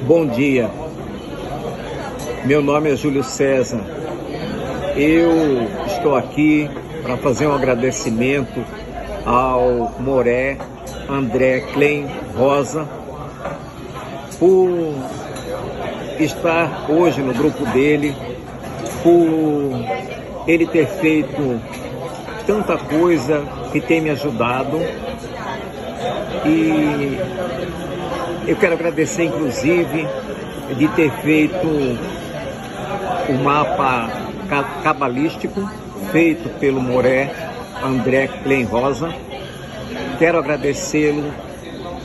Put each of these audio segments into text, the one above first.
Bom dia, meu nome é Júlio César. Eu estou aqui para fazer um agradecimento ao Moré André Klein Rosa por estar hoje no grupo dele, por ele ter feito tanta coisa que tem me ajudado. E eu quero agradecer, inclusive, de ter feito o mapa cabalístico feito pelo Moré André Klein Rosa. Quero agradecê-lo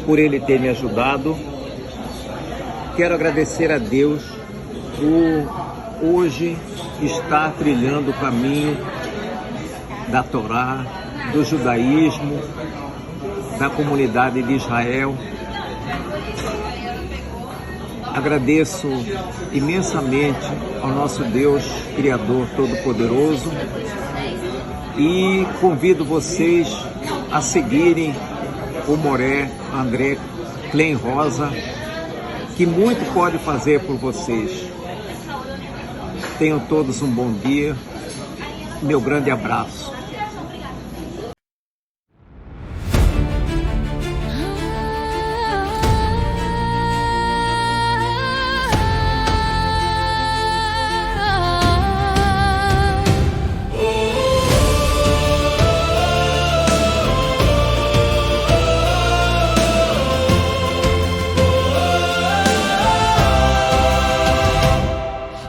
por ele ter me ajudado. Quero agradecer a Deus por hoje estar trilhando o caminho da Torá, do judaísmo, da comunidade de Israel. Agradeço imensamente ao nosso Deus Criador Todo-Poderoso e convido vocês a seguirem o Moré André Klein Rosa, que muito pode fazer por vocês. Tenham todos um bom dia. Meu grande abraço.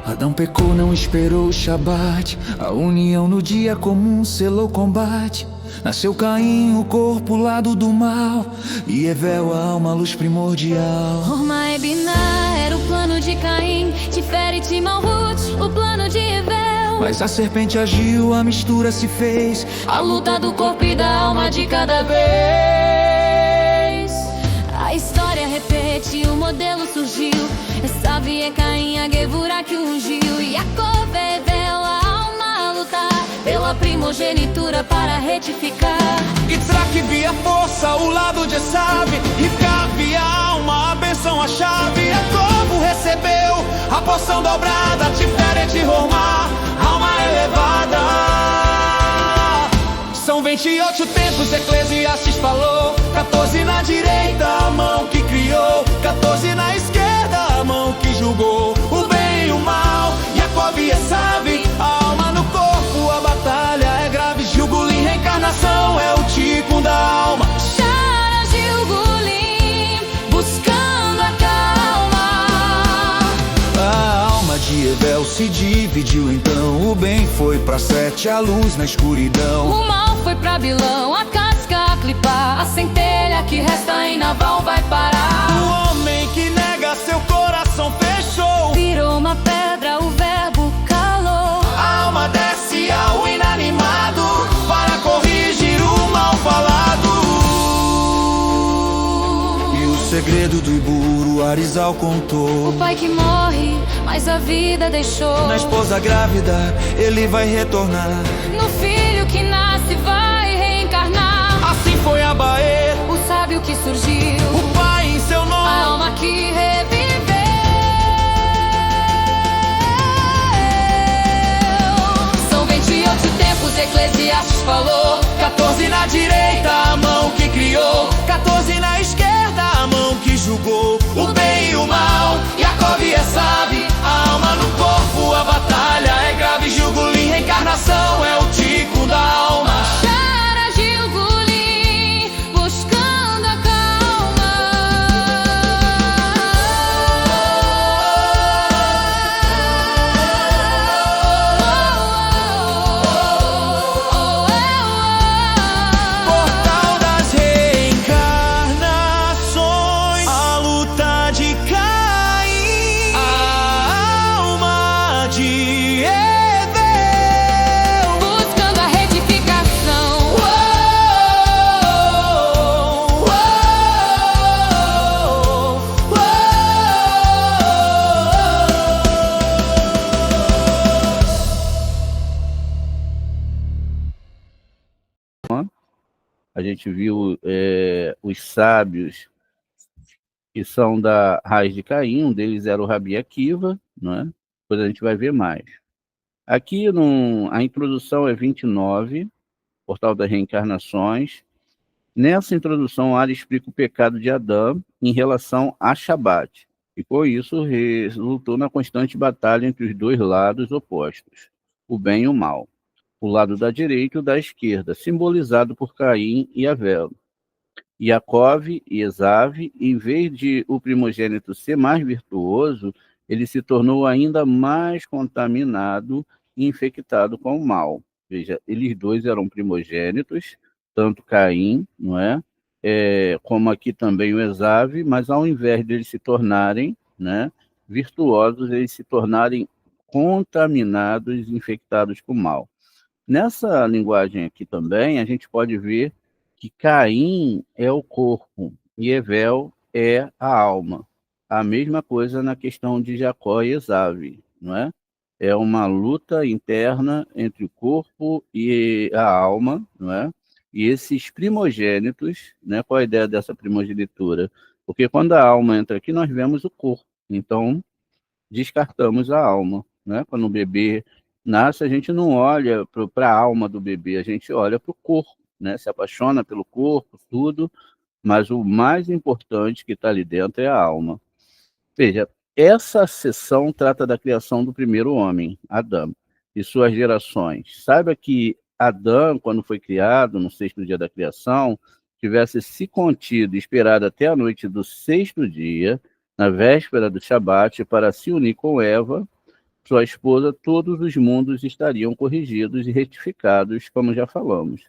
Adão pecou, não esperou o Shabat. A união no dia comum selou o combate. Nasceu Caim, o corpo, o lado do mal, e Evel, a alma, a luz primordial. Horma e Biná era o plano de Caim, Tiferet e Malhut, o plano de Evel. Mas a serpente agiu, a mistura se fez, a luta do corpo e da alma de cada vez. A história repete, o modelo surgiu. Esav é Caim, a Gevurah que ungiu. Yaakov é Evel, a alma a lutar pela primogenitura para retificar. Yitzhak via força, o lado de Esav. Rivka via alma, a benção, a chave. Jacob recebeu a porção dobrada. Tiferet e Hormá, alma elevada. São 28 tempos, Eclesiastes falou. 14 na direita, a mão que criou. 14 na esquerda, a mão que julgou o bem e o mal. Jacob e Esav, a alma no corpo. A batalha é grave, Gilgulim, reencarnação é o tikkun da alma. Shara Gilgulim, buscando a calma. a alma de Evel se dividiu. Então o bem foi pra Sete, a luz na escuridão. O mal foi pra Bilão, a casca a clipar. A centelha que resta em Naval vai parar. O homem que nega seu coração fechou. Virou uma pedra, o verbo calou. A alma desce ao inanimado para corrigir o mal falado. E o segredo do Iburo, Arizal contou. O pai que morre, mas a vida deixou. Na esposa grávida, ele vai retornar. No filho que nasce vai reencarnar. Assim foi Abaê, O sábio que surgiu, o pai em seu a nome. alma que reviveu. São 28 tempos, Eclesiastes falou. 14 na direita, a mão que criou. 14 na esquerda, a mão que julgou o bem e o mal. Jacob e Esav, a alma no corpo. A batalha é grave, Gilgulim, reencarnação é o tikkun da alma. A gente viu os sábios que são da raiz de Caim, um deles era o Rabi Akiva, não é? Depois a gente vai ver mais. Aqui a introdução é 29, Portal das Reencarnações. Nessa introdução, Ari explica o pecado de Adão em relação a Shabat, e com isso resultou na constante batalha entre os dois lados opostos, o bem e o mal, o lado da direita e o da esquerda, simbolizado por Caim e Abel. Yaakov e Esav, em vez de o primogênito ser mais virtuoso, ele se tornou ainda mais contaminado e infectado com o mal. Veja, eles dois eram primogênitos, tanto Caim, não é? Como aqui também o Esav, mas ao invés de eles se tornarem, né, virtuosos, eles se tornarem contaminados, infectados com o mal. Nessa linguagem aqui também, a gente pode ver que Caim é o corpo e Evel é a alma. A mesma coisa na questão de Jacó e Esav, não é? É uma luta interna entre o corpo e a alma, não é? E esses primogênitos, né? Qual a ideia dessa primogenitura? Porque quando a alma entra aqui, nós vemos o corpo. Então, descartamos a alma, né? Quando o bebê nasce, a gente não olha para a alma do bebê, a gente olha para o corpo, né? Se apaixona pelo corpo, tudo, mas o mais importante que está ali dentro é a alma. Veja, essa sessão trata da criação do primeiro homem, Adão, e suas gerações. Saiba que Adão, quando foi criado, no sexto dia da criação, tivesse se contido e esperado até a noite do sexto dia, na véspera do Shabat, para se unir com Eva, sua esposa, todos os mundos estariam corrigidos e retificados, como já falamos.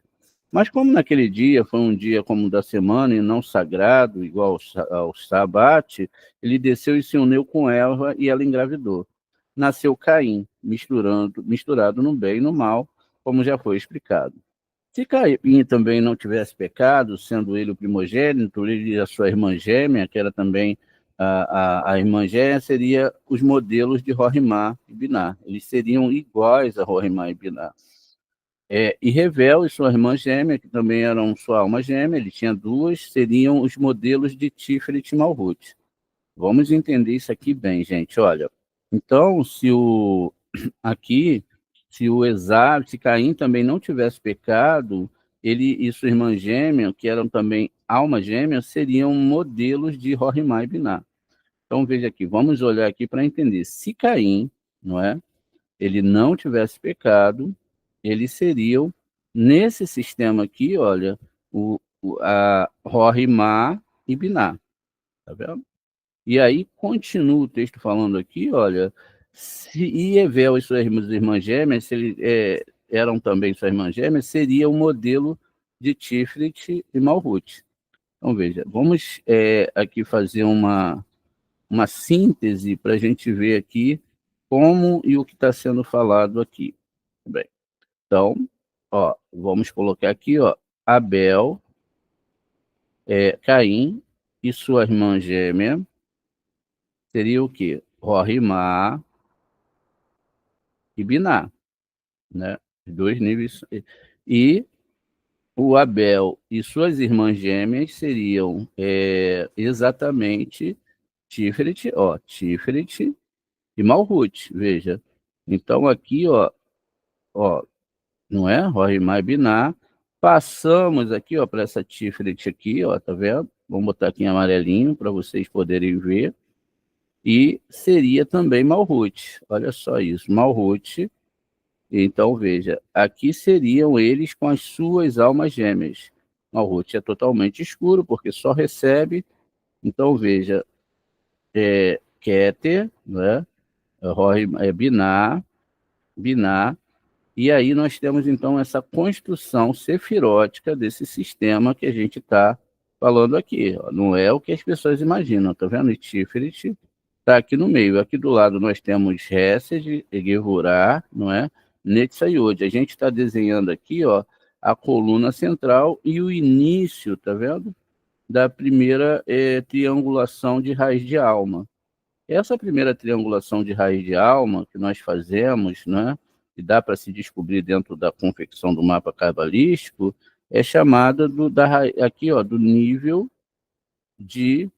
Mas como naquele dia foi um dia como o da semana e não sagrado, igual ao Shabat, ele desceu e se uniu com Eva e ela engravidou. Nasceu Caim, misturado no bem e no mal, como já foi explicado. Se Caim também não tivesse pecado, sendo ele o primogênito, ele e a sua irmã gêmea, que era também a irmã gêmea, seria os modelos de Rohimá e Biná. Eles seriam iguais a Rohimá e Biná. E Revel e sua irmã gêmea, que também eram sua alma gêmea, ele tinha duas, seriam os modelos de Tiferet e Malhut. Vamos entender isso aqui bem, gente. Olha, então, se o Esav, se Caim também não tivesse pecado, ele e sua irmã gêmea, que eram também alma gêmea, seriam modelos de Rohimá e Biná. Então, veja aqui, vamos olhar aqui para entender. Se Caim, não é, ele não tivesse pecado, eles seriam, nesse sistema aqui, olha, a Rohimá e Biná. Tá vendo? E aí, continua o texto falando aqui, olha, se Evel e suas irmãs gêmeas, se ele, eram também suas irmãs gêmeas, seria um modelo de Tiferet e Malhut. Então, veja, vamos aqui fazer uma síntese para a gente ver aqui como e o que está sendo falado aqui. Bem, então, ó, vamos colocar aqui, ó, Abel, Caim e sua irmã gêmea seria o quê? Rohimá e Biná, né? Dois níveis. E o Abel e suas irmãs gêmeas seriam exatamente Tiferet e Malhut, veja. Então aqui, ó, não é? Rohimá e Biná. Passamos aqui, ó, para essa Tiferet aqui, ó, tá vendo? Vamos botar aqui em amarelinho para vocês poderem ver. E seria também Malhut. Olha só isso, Malhut. Então, veja, aqui seriam eles com as suas almas gêmeas. Malhut é totalmente escuro, porque só recebe. Então, veja, Keter, né? Biná. E aí nós temos, então, essa construção sefirótica desse sistema que a gente está falando aqui. Ó. Não é o que as pessoas imaginam, tá vendo? Tiferet está aqui no meio. Aqui do lado nós temos Hesed, Gevurah, não é? Netzayod. A gente está desenhando aqui, ó, a coluna central e o início, tá vendo? Da primeira triangulação de raiz de alma. Essa primeira triangulação de raiz de alma que nós fazemos, né? E dá para se descobrir dentro da confecção do mapa cabalístico, é chamada aqui, ó, do nível de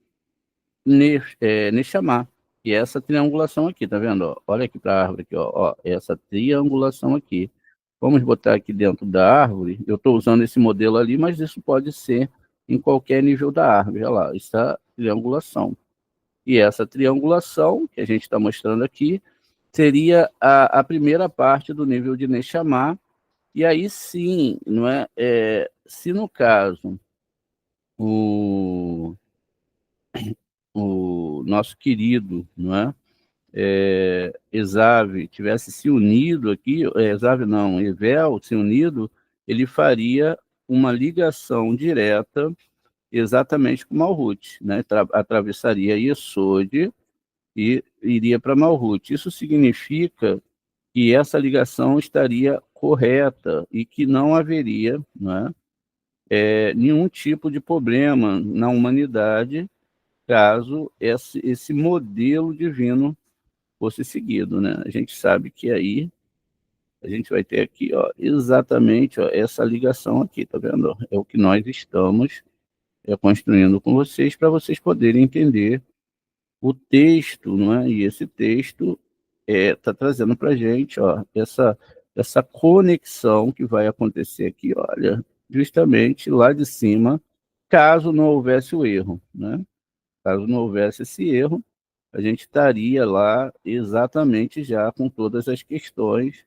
Neshama, que é essa triangulação aqui, tá vendo? Ó? Olha aqui para a árvore, aqui, ó, essa triangulação aqui. Vamos botar aqui dentro da árvore. Eu estou usando esse modelo ali, mas isso pode ser em qualquer nível da árvore. Olha lá, essa triangulação. E essa triangulação que a gente está mostrando aqui seria a primeira parte do nível de Neshama. E aí sim, não é? Se no caso o nosso querido, não é? Esav tivesse se unido aqui, Esav não, Evel se unido, ele faria uma ligação direta exatamente com Malhut, né? Atravessaria Yesod e iria para Malhut. Isso significa que essa ligação estaria correta e que não haveria, né, nenhum tipo de problema na humanidade caso esse modelo divino fosse seguido, né? A gente sabe que aí a gente vai ter aqui, ó, exatamente, ó, essa ligação aqui, tá vendo? É o que nós estamos construindo com vocês para vocês poderem entender o texto, não é? E esse texto está trazendo para a gente, ó, essa conexão que vai acontecer aqui, olha, justamente lá de cima, caso não houvesse o erro, né? Caso não houvesse esse erro, a gente estaria lá exatamente já com todas as questões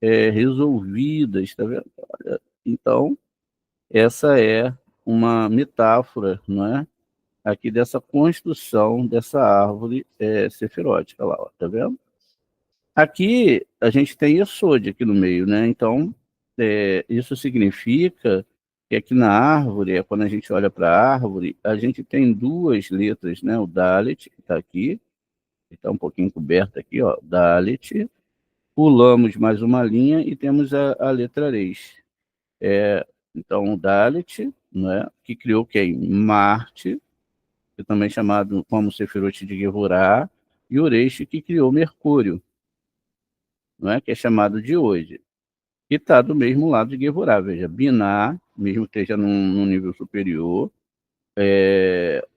resolvidas, tá vendo? Olha, então, essa é uma metáfora, não é? Aqui dessa construção dessa árvore sefirótica lá, ó, tá vendo? Aqui a gente tem Yesod aqui no meio, né? Então, isso significa que aqui na árvore, quando a gente olha para a árvore, a gente tem duas letras, né? O Dalet, que está aqui, está um pouquinho coberto aqui, ó, Dalet. Pulamos mais uma linha e temos a letra Reis. Então, o Dalet, né? Que criou quem? Marte, que também é chamado como Sefirot de Gevurah, e o Reis, que criou Mercúrio, não é? Que é chamado de hoje, que está do mesmo lado de Gevurah. Veja, Binah, mesmo que esteja num nível superior,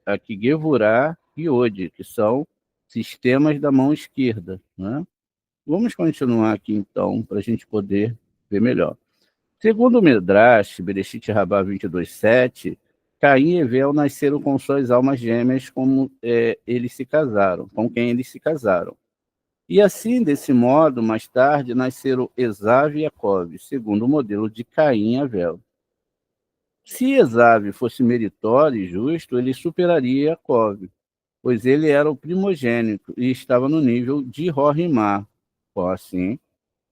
aqui Gevurah e Ode, que são sistemas da mão esquerda, né? Vamos continuar aqui, então, para a gente poder ver melhor. Segundo o Midrash, Bereshit Rabá 22:7, Caim e Evel nasceram com suas almas gêmeas como eles se casaram, com quem eles se casaram. E assim, desse modo, mais tarde, nasceram Esav e Jacob, segundo o modelo de Caim e Abel. Se Esav fosse meritório e justo, ele superaria Jacob, pois ele era o primogênito e estava no nível de Rorimá, assim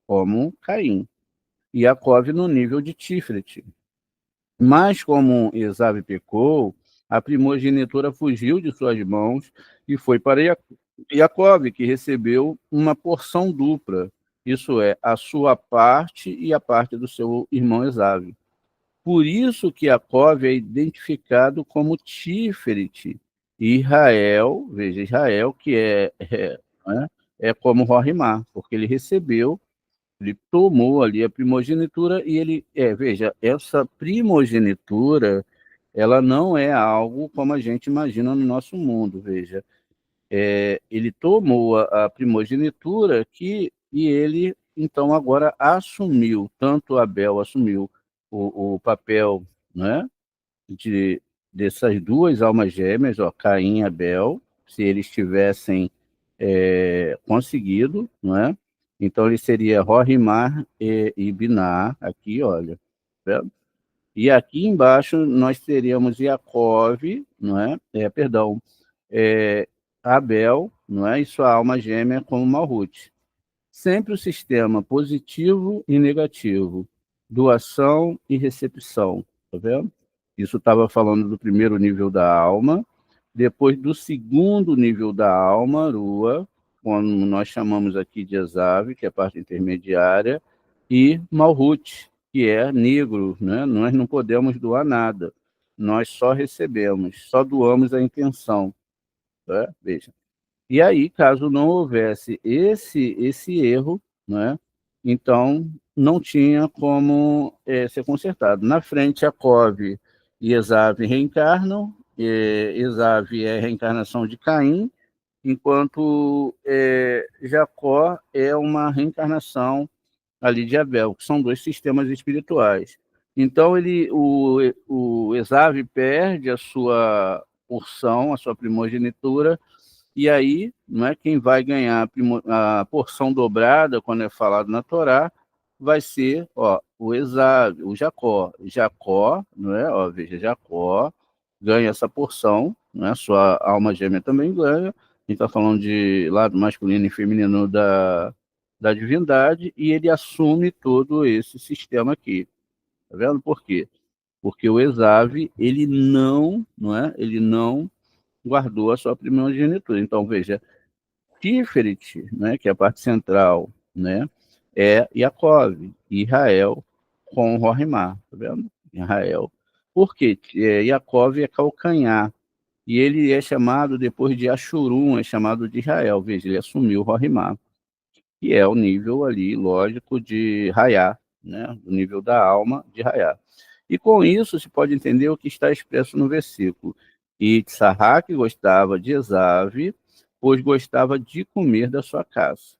como Caim, e Jacob no nível de Tiferet. Mas como Esav pecou, a primogenitura fugiu de suas mãos e foi para Jacob, que recebeu uma porção dupla, isso é, a sua parte e a parte do seu irmão Esav. Por isso que Jacob é identificado como Tiferet. Israel, veja, Israel, que é como Rorimá, porque ele recebeu, ele tomou ali a primogenitura e ele, veja, essa primogenitura, ela não é algo como a gente imagina no nosso mundo, veja. Ele tomou a primogenitura e ele, então, agora assumiu, tanto Abel assumiu o papel, né, dessas duas almas gêmeas, ó, Caim e Abel, se eles tivessem conseguido, não é? Então ele seria Rorimar e Biná, aqui, olha, tá vendo? E aqui embaixo nós teríamos Jacob, não é? Abel, não é? E sua alma gêmea como Malhut. Sempre o sistema positivo e negativo, doação e recepção, tá vendo? Isso estava falando do primeiro nível da alma, depois do segundo nível da alma, Rua, como nós chamamos aqui de Esav, que é a parte intermediária, e Malhut, que é negro, né? Nós não podemos doar nada, nós só recebemos, só doamos a intenção. Tá? Veja. E aí, caso não houvesse esse erro, né? Então não tinha como ser consertado. Na frente, Jacó e Esav reencarnam, Esav é a reencarnação de Caim, enquanto Jacó é uma reencarnação ali de Abel, que são dois sistemas espirituais. Então, o Esav perde a sua porção, a sua primogenitura, e aí, não é, quem vai ganhar a porção dobrada, quando é falado na Torá, vai ser o Esav, o Jacó. Jacó, não é? Veja, Jacó ganha essa porção, não é? Sua alma gêmea também ganha. A gente está falando de lado masculino e feminino da divindade, e ele assume todo esse sistema aqui. Tá vendo por quê? Porque o Esav, ele não guardou a sua primogenitura. Então, veja, Tiferet, né, que é a parte central, né, é Yaakov, Israel com Rorimá, tá vendo? Israel. Por quê? Yaakov é calcanhar, e ele é chamado, depois de Ashurum, é chamado de Israel. Veja, ele assumiu Rorimá, que é o nível ali, lógico, de Raiá, né, o nível da alma de Raiá. E com isso se pode entender o que está expresso no versículo. E Tsarraque gostava de Esav, pois gostava de comer da sua casa.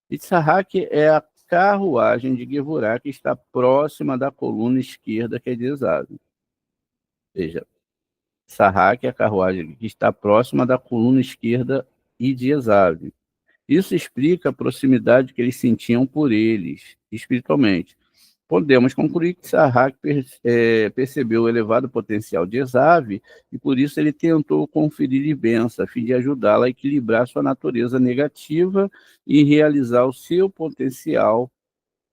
E Tsarraque é a carruagem de Gevurá que está próxima da coluna esquerda, que é de Esav. Veja, Tsarraque é a carruagem que está próxima da coluna esquerda e de Esav. Isso explica a proximidade que eles sentiam por eles, espiritualmente. Podemos concluir que Tsarraque percebeu o elevado potencial de Esav e, por isso, ele tentou conferir-lhe bênção, a fim de ajudá-la a equilibrar sua natureza negativa e realizar o seu potencial.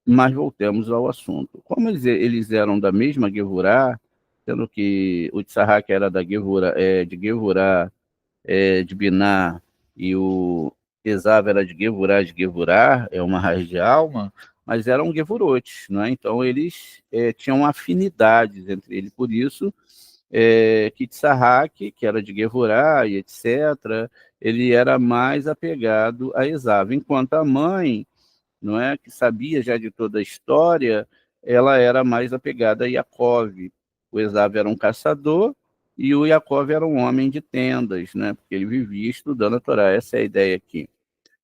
Mas voltemos ao assunto. Como eles eram da mesma Gevurá, sendo que o Tsarraque era de Gevurá, de Biná, e o Esav era de Gevurá, é uma raiz de alma, mas eram Gevurotes, não é? Então eles tinham afinidades entre eles, por isso que Tsarraque, que era de Gevurá e etc., ele era mais apegado a Esav, enquanto a mãe, não é, que sabia já de toda a história, ela era mais apegada a Yaakov. O Esav era um caçador e o Yaakov era um homem de tendas, né? Porque ele vivia estudando a Torá. Essa é a ideia aqui.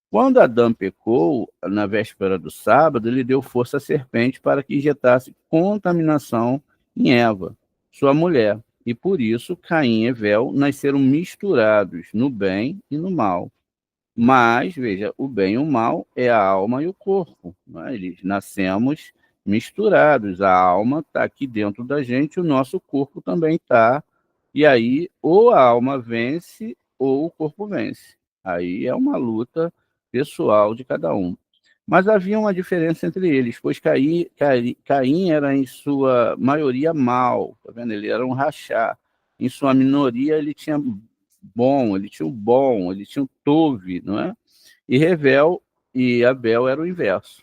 Quando Adão pecou, na véspera do sábado, ele deu força à serpente para que injetasse contaminação em Eva, sua mulher. E por isso Caim e Evel nasceram misturados no bem e no mal. Mas, veja, o bem e o mal é a alma e o corpo. Né? Eles nascemos misturados. A alma está aqui dentro da gente, o nosso corpo também está. E aí, ou a alma vence, ou o corpo vence. Aí é uma luta pessoal de cada um. Mas havia uma diferença entre eles, pois Caim era, em sua maioria, mal. Tá vendo? Ele era um rachá. Em sua minoria, ele tinha o bom, ele tinha o tove, não é? E Revel e Abel era o inverso.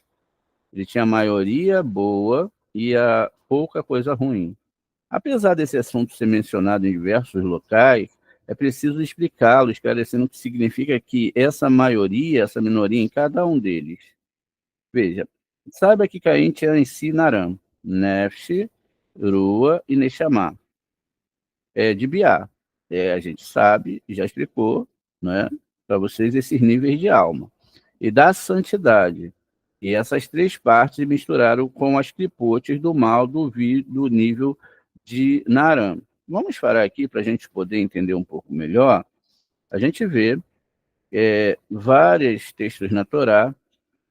Ele tinha a maioria boa e a pouca coisa ruim. Apesar desse assunto ser mencionado em diversos locais, é preciso explicá-lo, esclarecendo o que significa que essa maioria, essa minoria em cada um deles. Veja, saiba que Caim tinha em si Naram, Nefesh, Rua e Neshama. De Biá. A gente sabe, já explicou, né, para vocês esses níveis de alma. E da santidade. E essas três partes misturaram com as clipotes do mal do nível de Naram. Vamos parar aqui para a gente poder entender um pouco melhor. A gente vê vários textos na Torá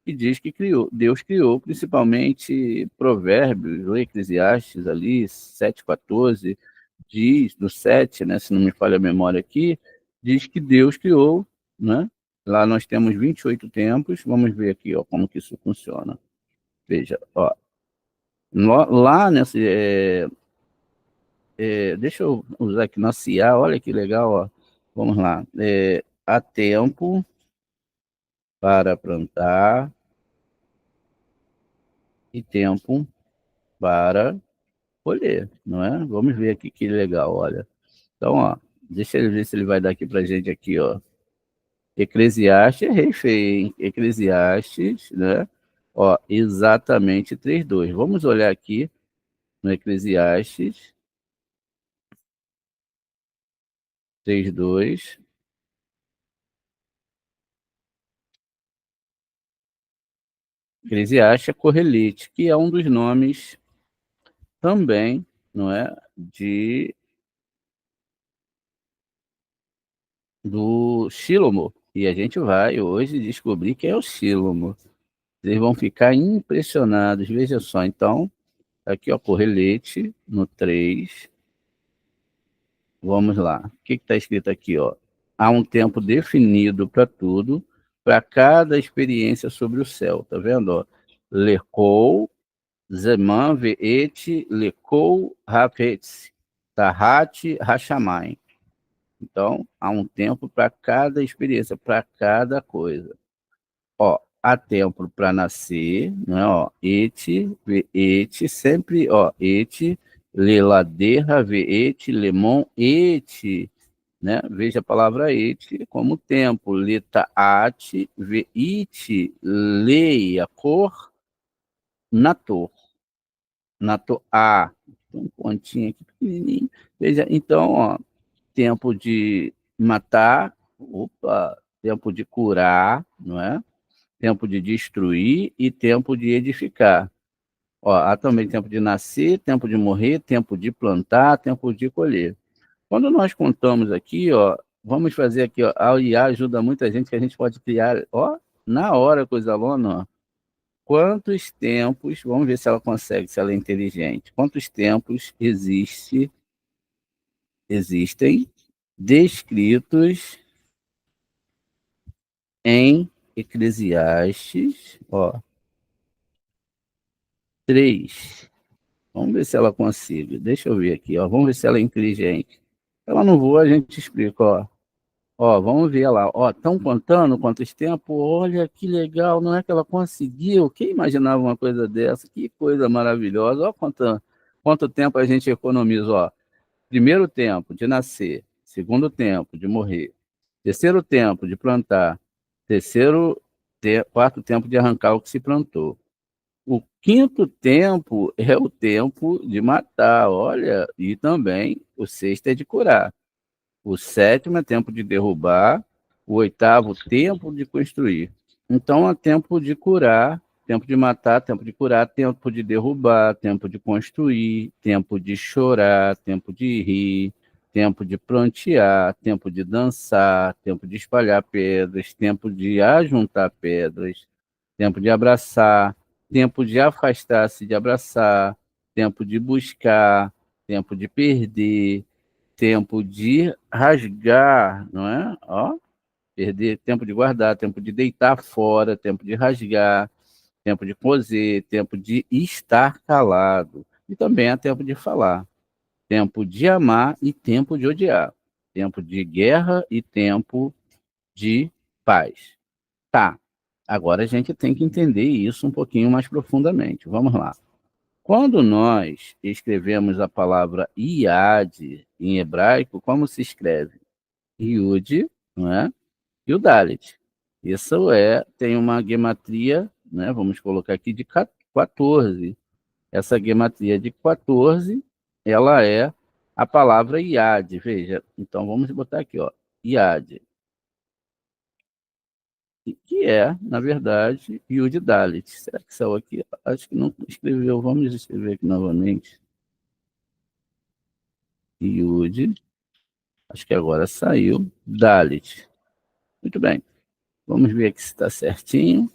que diz que Deus criou, principalmente Provérbios, ou Eclesiastes ali, 7,14, diz, do 7, né, se não me falha a memória aqui, diz que Deus criou, né? Lá nós temos 28 tempos, vamos ver aqui, ó, como que isso funciona. Veja, ó, lá nesse, deixa eu usar aqui na CIA, olha que legal, ó, vamos lá, há tempo para plantar e tempo para colher, não é? Vamos ver aqui que legal, olha. Então, ó, deixa ele ver se ele vai dar aqui pra gente aqui, ó. Eclesiastes, errei feio, hein? Eclesiastes, né? Ó, exatamente 3:2. Vamos olhar aqui no Eclesiastes 3:2. Eclesiastes é Correlite, que é um dos nomes também, não é, do Shílomo. E a gente vai hoje descobrir quem é o Shílomo. Vocês vão ficar impressionados. Veja só, então, aqui, ó, Correlite no 3. Vamos lá. O que está escrito aqui, ó? Há um tempo definido para tudo, para cada experiência sobre o céu. Tá vendo, ó? Lecou, Zeman, Veet, Lecou, Hafetz, Tahat, Hashamayim. Então, há um tempo para cada experiência, para cada coisa. Ó, há tempo para nascer, né? Ó, Veet, sempre, ó, Et, Leladerra, Veet, Lemon, Et, né? Veja a palavra Et como tempo. Letaat, Veit, leia, cor, nator. Natoa. Tem um pontinho aqui pequenininho. Veja, então, ó, tempo de matar, opa, tempo de curar, não é? Tempo de destruir e tempo de edificar. Ó, há também tempo de nascer, tempo de morrer, tempo de plantar, tempo de colher. Quando nós contamos aqui, ó, vamos fazer aqui, ó, a IA ajuda muita gente que a gente pode criar, ó, na hora com os alunos, ó, quantos tempos, vamos ver se ela consegue, se ela é inteligente, quantos tempos existem descritos em Eclesiastes, ó, 3. Vamos ver se ela consiga. Deixa eu ver aqui, ó. Vamos ver se ela é inteligente. Se ela não voa, a gente explica, ó. Ó, vamos ver lá. Ó, estão contando quantos tempos? Olha que legal, não é que ela conseguiu? Quem imaginava uma coisa dessa? Que coisa maravilhosa. Ó, quanto tempo a gente economiza, ó. Primeiro tempo de nascer, segundo tempo de morrer, terceiro tempo de plantar, quarto tempo de arrancar o que se plantou. O quinto tempo é o tempo de matar, olha, e também o sexto é de curar. O sétimo é tempo de derrubar, o oitavo, tempo de construir. Então, é tempo de curar, tempo de matar, tempo de curar, tempo de derrubar, tempo de construir, tempo de chorar, tempo de rir, tempo de prantear, tempo de dançar, tempo de espalhar pedras, tempo de ajuntar pedras, tempo de abraçar, tempo de afastar-se de abraçar, tempo de buscar, tempo de perder, tempo de rasgar, não é? Ó, perder, tempo de guardar, tempo de deitar fora, tempo de rasgar, tempo de coser, tempo de estar calado. E também há tempo de falar, tempo de amar e tempo de odiar, tempo de guerra e tempo de paz. Tá, agora a gente tem que entender isso um pouquinho mais profundamente. Vamos lá. Quando nós escrevemos a palavra Iad em hebraico, como se escreve? Yud, não é? E o Dalet. Isso tem uma gematria, né? Vamos colocar aqui de 14. Essa gematria de 14, ela é a palavra Iad. Veja, então vamos botar aqui, ó, Iad. Que é, na verdade, Yud Dalet. Será que saiu aqui? Acho que não escreveu. Vamos escrever aqui novamente. Yud. Acho que agora saiu. Dalet. Muito bem. Vamos ver aqui se está certinho.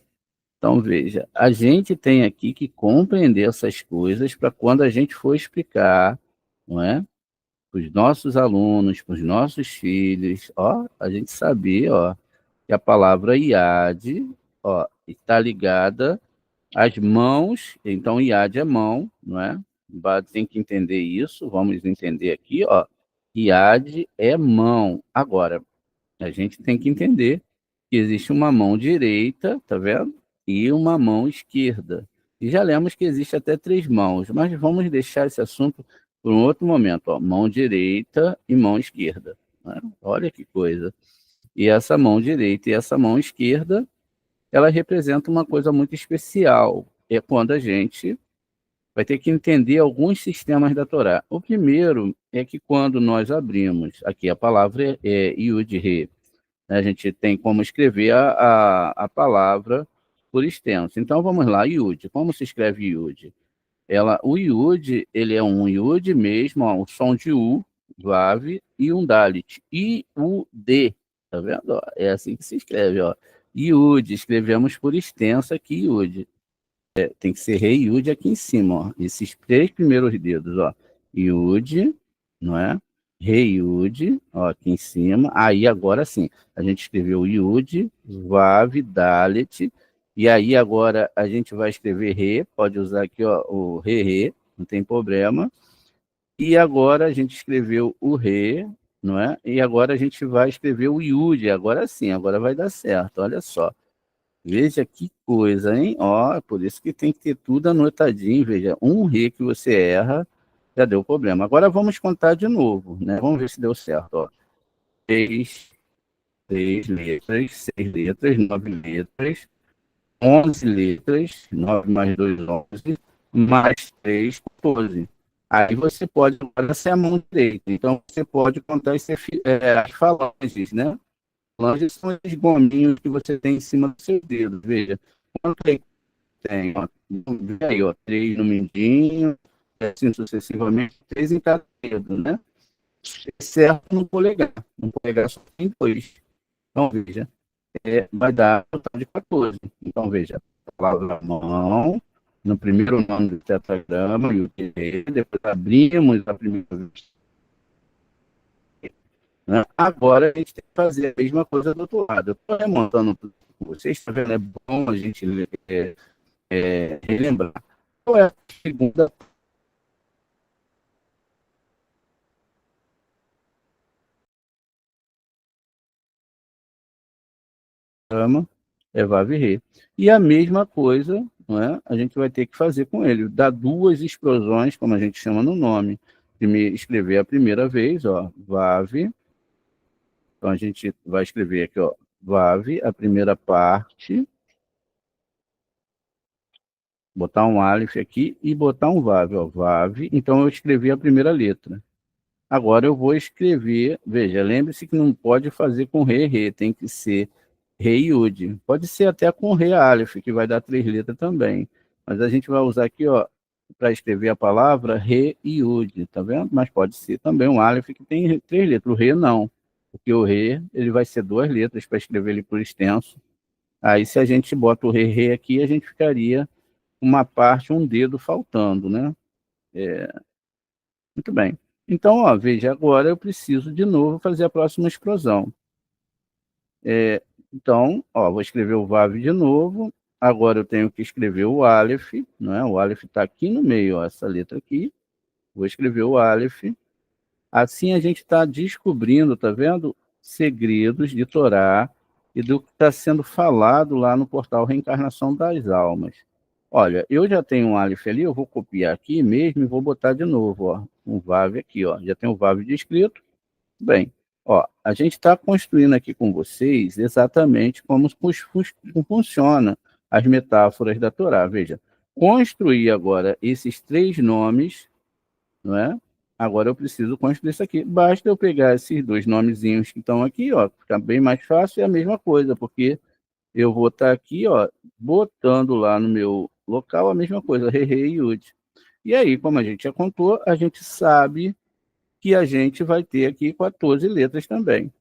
Então, veja, a gente tem aqui que compreender essas coisas para quando a gente for explicar, não é? Para os nossos alunos, para os nossos filhos, ó, a gente saber, ó, que a palavra Iad, ó, está ligada às mãos, então Iad é mão, não é? Tem que entender isso, vamos entender aqui, ó, Iad é mão. Agora, a gente tem que entender que existe uma mão direita, tá vendo? E uma mão esquerda. E já lemos que existe até 3 mãos, mas vamos deixar esse assunto por um outro momento, ó. Mão direita e mão esquerda, né? Olha que coisa. E essa mão direita e essa mão esquerda, ela representa uma coisa muito especial. É quando a gente vai ter que entender alguns sistemas da Torá. O primeiro é que quando nós abrimos, aqui a palavra é Yud-He, né, a gente tem como escrever a palavra por extenso. Então vamos lá, Yud. Como se escreve Yud? O Yud, ele é um Yud mesmo, ó, o som de U, Vav, e um Dalit. I-U-D, tá vendo? Ó, é assim que se escreve, ó. Yud, escrevemos por extenso aqui, Yud. Tem que ser Rei Yud aqui em cima, ó. Esses 3 primeiros dedos, ó. Yud, não é? Rei Yud, ó, aqui em cima. Aí agora sim, a gente escreveu Yud, Vav, Dalet. E aí agora a gente vai escrever Re, pode usar aqui, ó, o Re, não tem problema. E agora a gente escreveu o Re, não é? E agora a gente vai escrever o Yud. Agora sim, agora vai dar certo, olha só. Veja que coisa, hein? Ó, por isso que tem que ter tudo anotadinho. Veja, um Rê que você erra, já deu problema. Agora vamos contar de novo, né? Vamos ver se deu certo, ó. 3 letras, 6 letras, 9 letras, 11 letras, 9 mais 2, 11, mais 3, 14. Aí você pode, agora ser a mão direita. Então você pode contar as falanges, né? Falanges são esses gominhos que você tem em cima do seu dedo. Veja, quanto é que tem? Ó, aí, ó, 3 no mindinho, assim sucessivamente, 3 em cada dedo, né? Exceto no polegar. No polegar só tem 2. Então, veja, vai dar um total de 14. Então, veja, a palavra mão, no primeiro nome do tetragrama, e o que depois abrimos a primeira vez. Né? Agora a gente tem que fazer a mesma coisa do outro lado. Eu estou remontando tudo com vocês, está vendo? É bom a gente relembrar. Qual é a segunda? É Vav e Rê. E a mesma coisa, não é? A gente vai ter que fazer com ele. Dar 2 explosões, como a gente chama no nome. Escrever a primeira vez, ó, Vav. Então a gente vai escrever aqui, ó, Vav, a primeira parte. Botar um Aleph aqui e botar um Vav, ó, Vav. Então eu escrevi a primeira letra. Agora eu vou escrever, veja, lembre-se que não pode fazer com Rê, tem que ser Rei Yud. Pode ser até com Rei Aleph, que vai dar 3 letras também. Mas a gente vai usar aqui, ó, para escrever a palavra Rei Yud, tá vendo? Mas pode ser também um Aleph que tem 3 letras. O Rei não, porque o Rei ele vai ser 2 letras para escrever ele por extenso. Aí se a gente bota o Rei aqui, a gente ficaria uma parte, um dedo faltando, né? Muito bem. Então, ó, veja, agora eu preciso de novo fazer a próxima explosão. Então, ó, vou escrever o Vav de novo. Agora eu tenho que escrever o Aleph, não é? O Aleph está aqui no meio, ó, essa letra aqui. Vou escrever o Aleph. Assim a gente está descobrindo, tá vendo? Segredos de Torá e do que está sendo falado lá no portal Reencarnação das Almas. Olha, eu já tenho um Aleph ali, eu vou copiar aqui mesmo e vou botar de novo, ó, um Vav aqui, ó. Já tem o Vav descrito. Bem, ó, a gente está construindo aqui com vocês exatamente como funciona as metáforas da Torá. Veja, construir agora esses 3 nomes, não é? Agora eu preciso construir isso aqui. Basta eu pegar esses 2 nomezinhos que estão aqui, ó, fica bem mais fácil, é a mesma coisa, porque eu vou estar aqui, ó, botando lá no meu local a mesma coisa, Rei e Yud. E aí, como a gente já contou, a gente sabe que a gente vai ter aqui 14 letras também.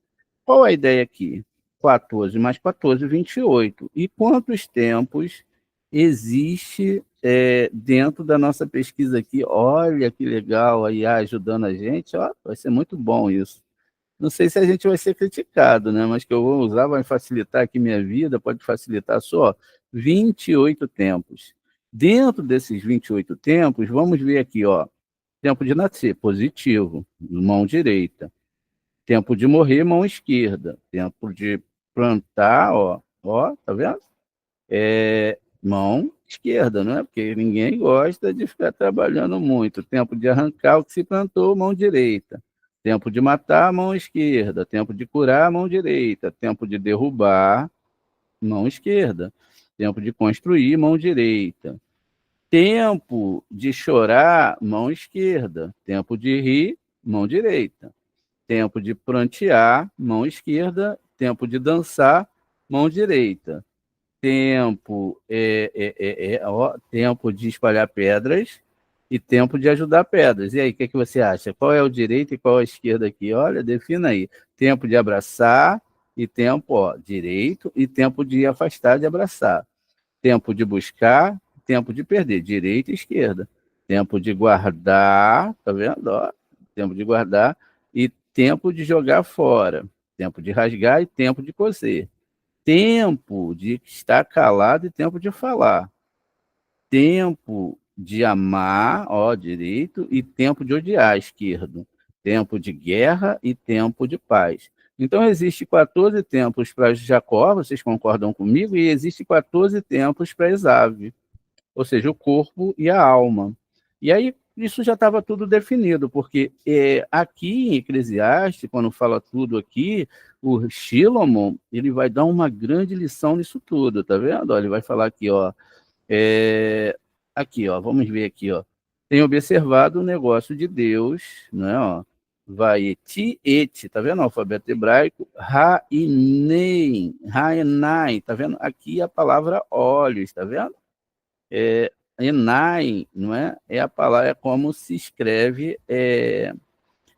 Qual a ideia aqui? 14 mais 14, 28. E quantos tempos existe dentro da nossa pesquisa aqui? Olha que legal, a IA ajudando a gente, ó, vai ser muito bom isso. Não sei se a gente vai ser criticado, né? Mas que eu vou usar, vai facilitar aqui minha vida, pode facilitar só 28 tempos. Dentro desses 28 tempos, vamos ver aqui, ó, tempo de nascer, positivo, mão direita. Tempo de morrer, mão esquerda. Tempo de plantar, ó, tá vendo? Mão esquerda, não é? Porque ninguém gosta de ficar trabalhando muito. Tempo de arrancar o que se plantou, mão direita. Tempo de matar, mão esquerda. Tempo de curar, mão direita. Tempo de derrubar, mão esquerda. Tempo de construir, mão direita. Tempo de chorar, mão esquerda. Tempo de rir, mão direita. Tempo de prantear, mão esquerda. Tempo de dançar, mão direita. Tempo de espalhar pedras e tempo de ajudar pedras. E aí, o que você acha? Qual é o direito e qual é a esquerda aqui? Olha, defina aí. Tempo de abraçar e tempo direito e tempo de afastar de abraçar. Tempo de buscar, tempo de perder, direita e esquerda. Tempo de guardar, tá vendo? Tempo de guardar e tempo de jogar fora. Tempo de rasgar e tempo de coser. Tempo de estar calado e tempo de falar. Tempo de amar, direito, e tempo de odiar, esquerdo. Tempo de guerra e tempo de paz. Então, existe 14 tempos para Jacó, vocês concordam comigo? E existe 14 tempos para Esaú, ou seja, o corpo e a alma. E aí, isso já estava tudo definido, porque aqui em Eclesiastes, quando fala tudo aqui, o Shlomo, ele vai dar uma grande lição nisso tudo, tá vendo? Ele vai falar aqui, vamos ver aqui, tem observado o negócio de Deus, né, vai tá vendo o alfabeto hebraico? Raenai, tá vendo? Aqui a palavra olhos, tá vendo? Enai, não é? É a palavra, é como se escreve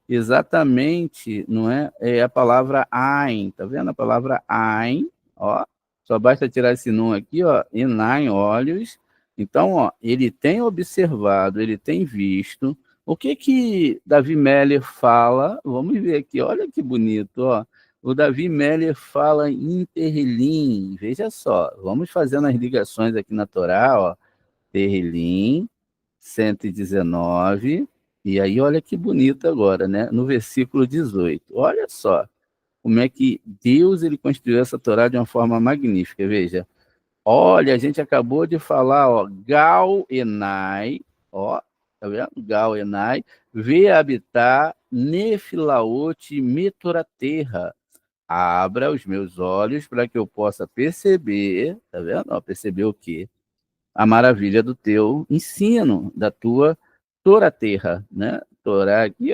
exatamente, não é? É a palavra Ain, tá vendo? A palavra Ain, só basta tirar esse num aqui, Enai, olhos. Então, ele tem observado, ele tem visto. O que Davi Meller fala? Vamos ver aqui, olha que bonito, O Davi Meller fala em Terrilim, veja só, vamos fazendo as ligações aqui na Torá, Terrilim, 119, e aí olha que bonito agora, né? No versículo 18, olha só como é que Deus ele construiu essa Torá de uma forma magnífica, veja. Olha, a gente acabou de falar, Gal Enai, tá vendo? Gal Enai, vê habitar Nefilaote Metoraterra. Abra os meus olhos para que eu possa perceber, tá vendo? Perceber o quê? A maravilha do teu ensino, da tua Toraterra, né? Torá aqui,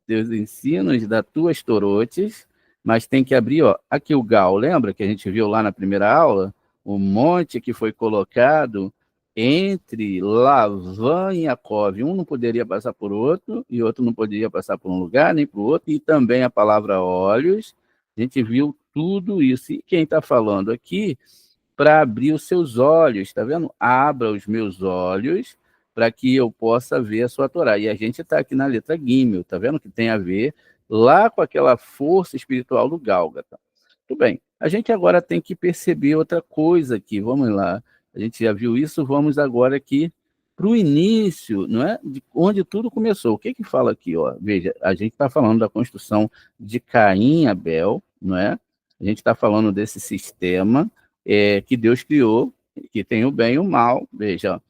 teus ensinos, das tuas torotes, mas tem que abrir, aqui o Gal, lembra que a gente viu lá na primeira aula? O monte que foi colocado entre Lavã e Jacove. Um não poderia passar por outro, e outro não poderia passar por um lugar, nem para o outro, e também a palavra olhos. A gente viu tudo isso. E quem está falando aqui, para abrir os seus olhos, está vendo? Abra os meus olhos para que eu possa ver a sua Torá. E a gente está aqui na letra Gimel, está vendo? Que tem a ver lá com aquela força espiritual do Gálgata. Tudo bem. A gente agora tem que perceber outra coisa aqui. Vamos lá. A gente já viu isso, vamos agora aqui para o início, não é? De onde tudo começou. O que fala aqui? Veja, a gente está falando da construção de Caim e Abel, não é? A gente está falando desse sistema que Deus criou, que tem o bem e o mal. Veja,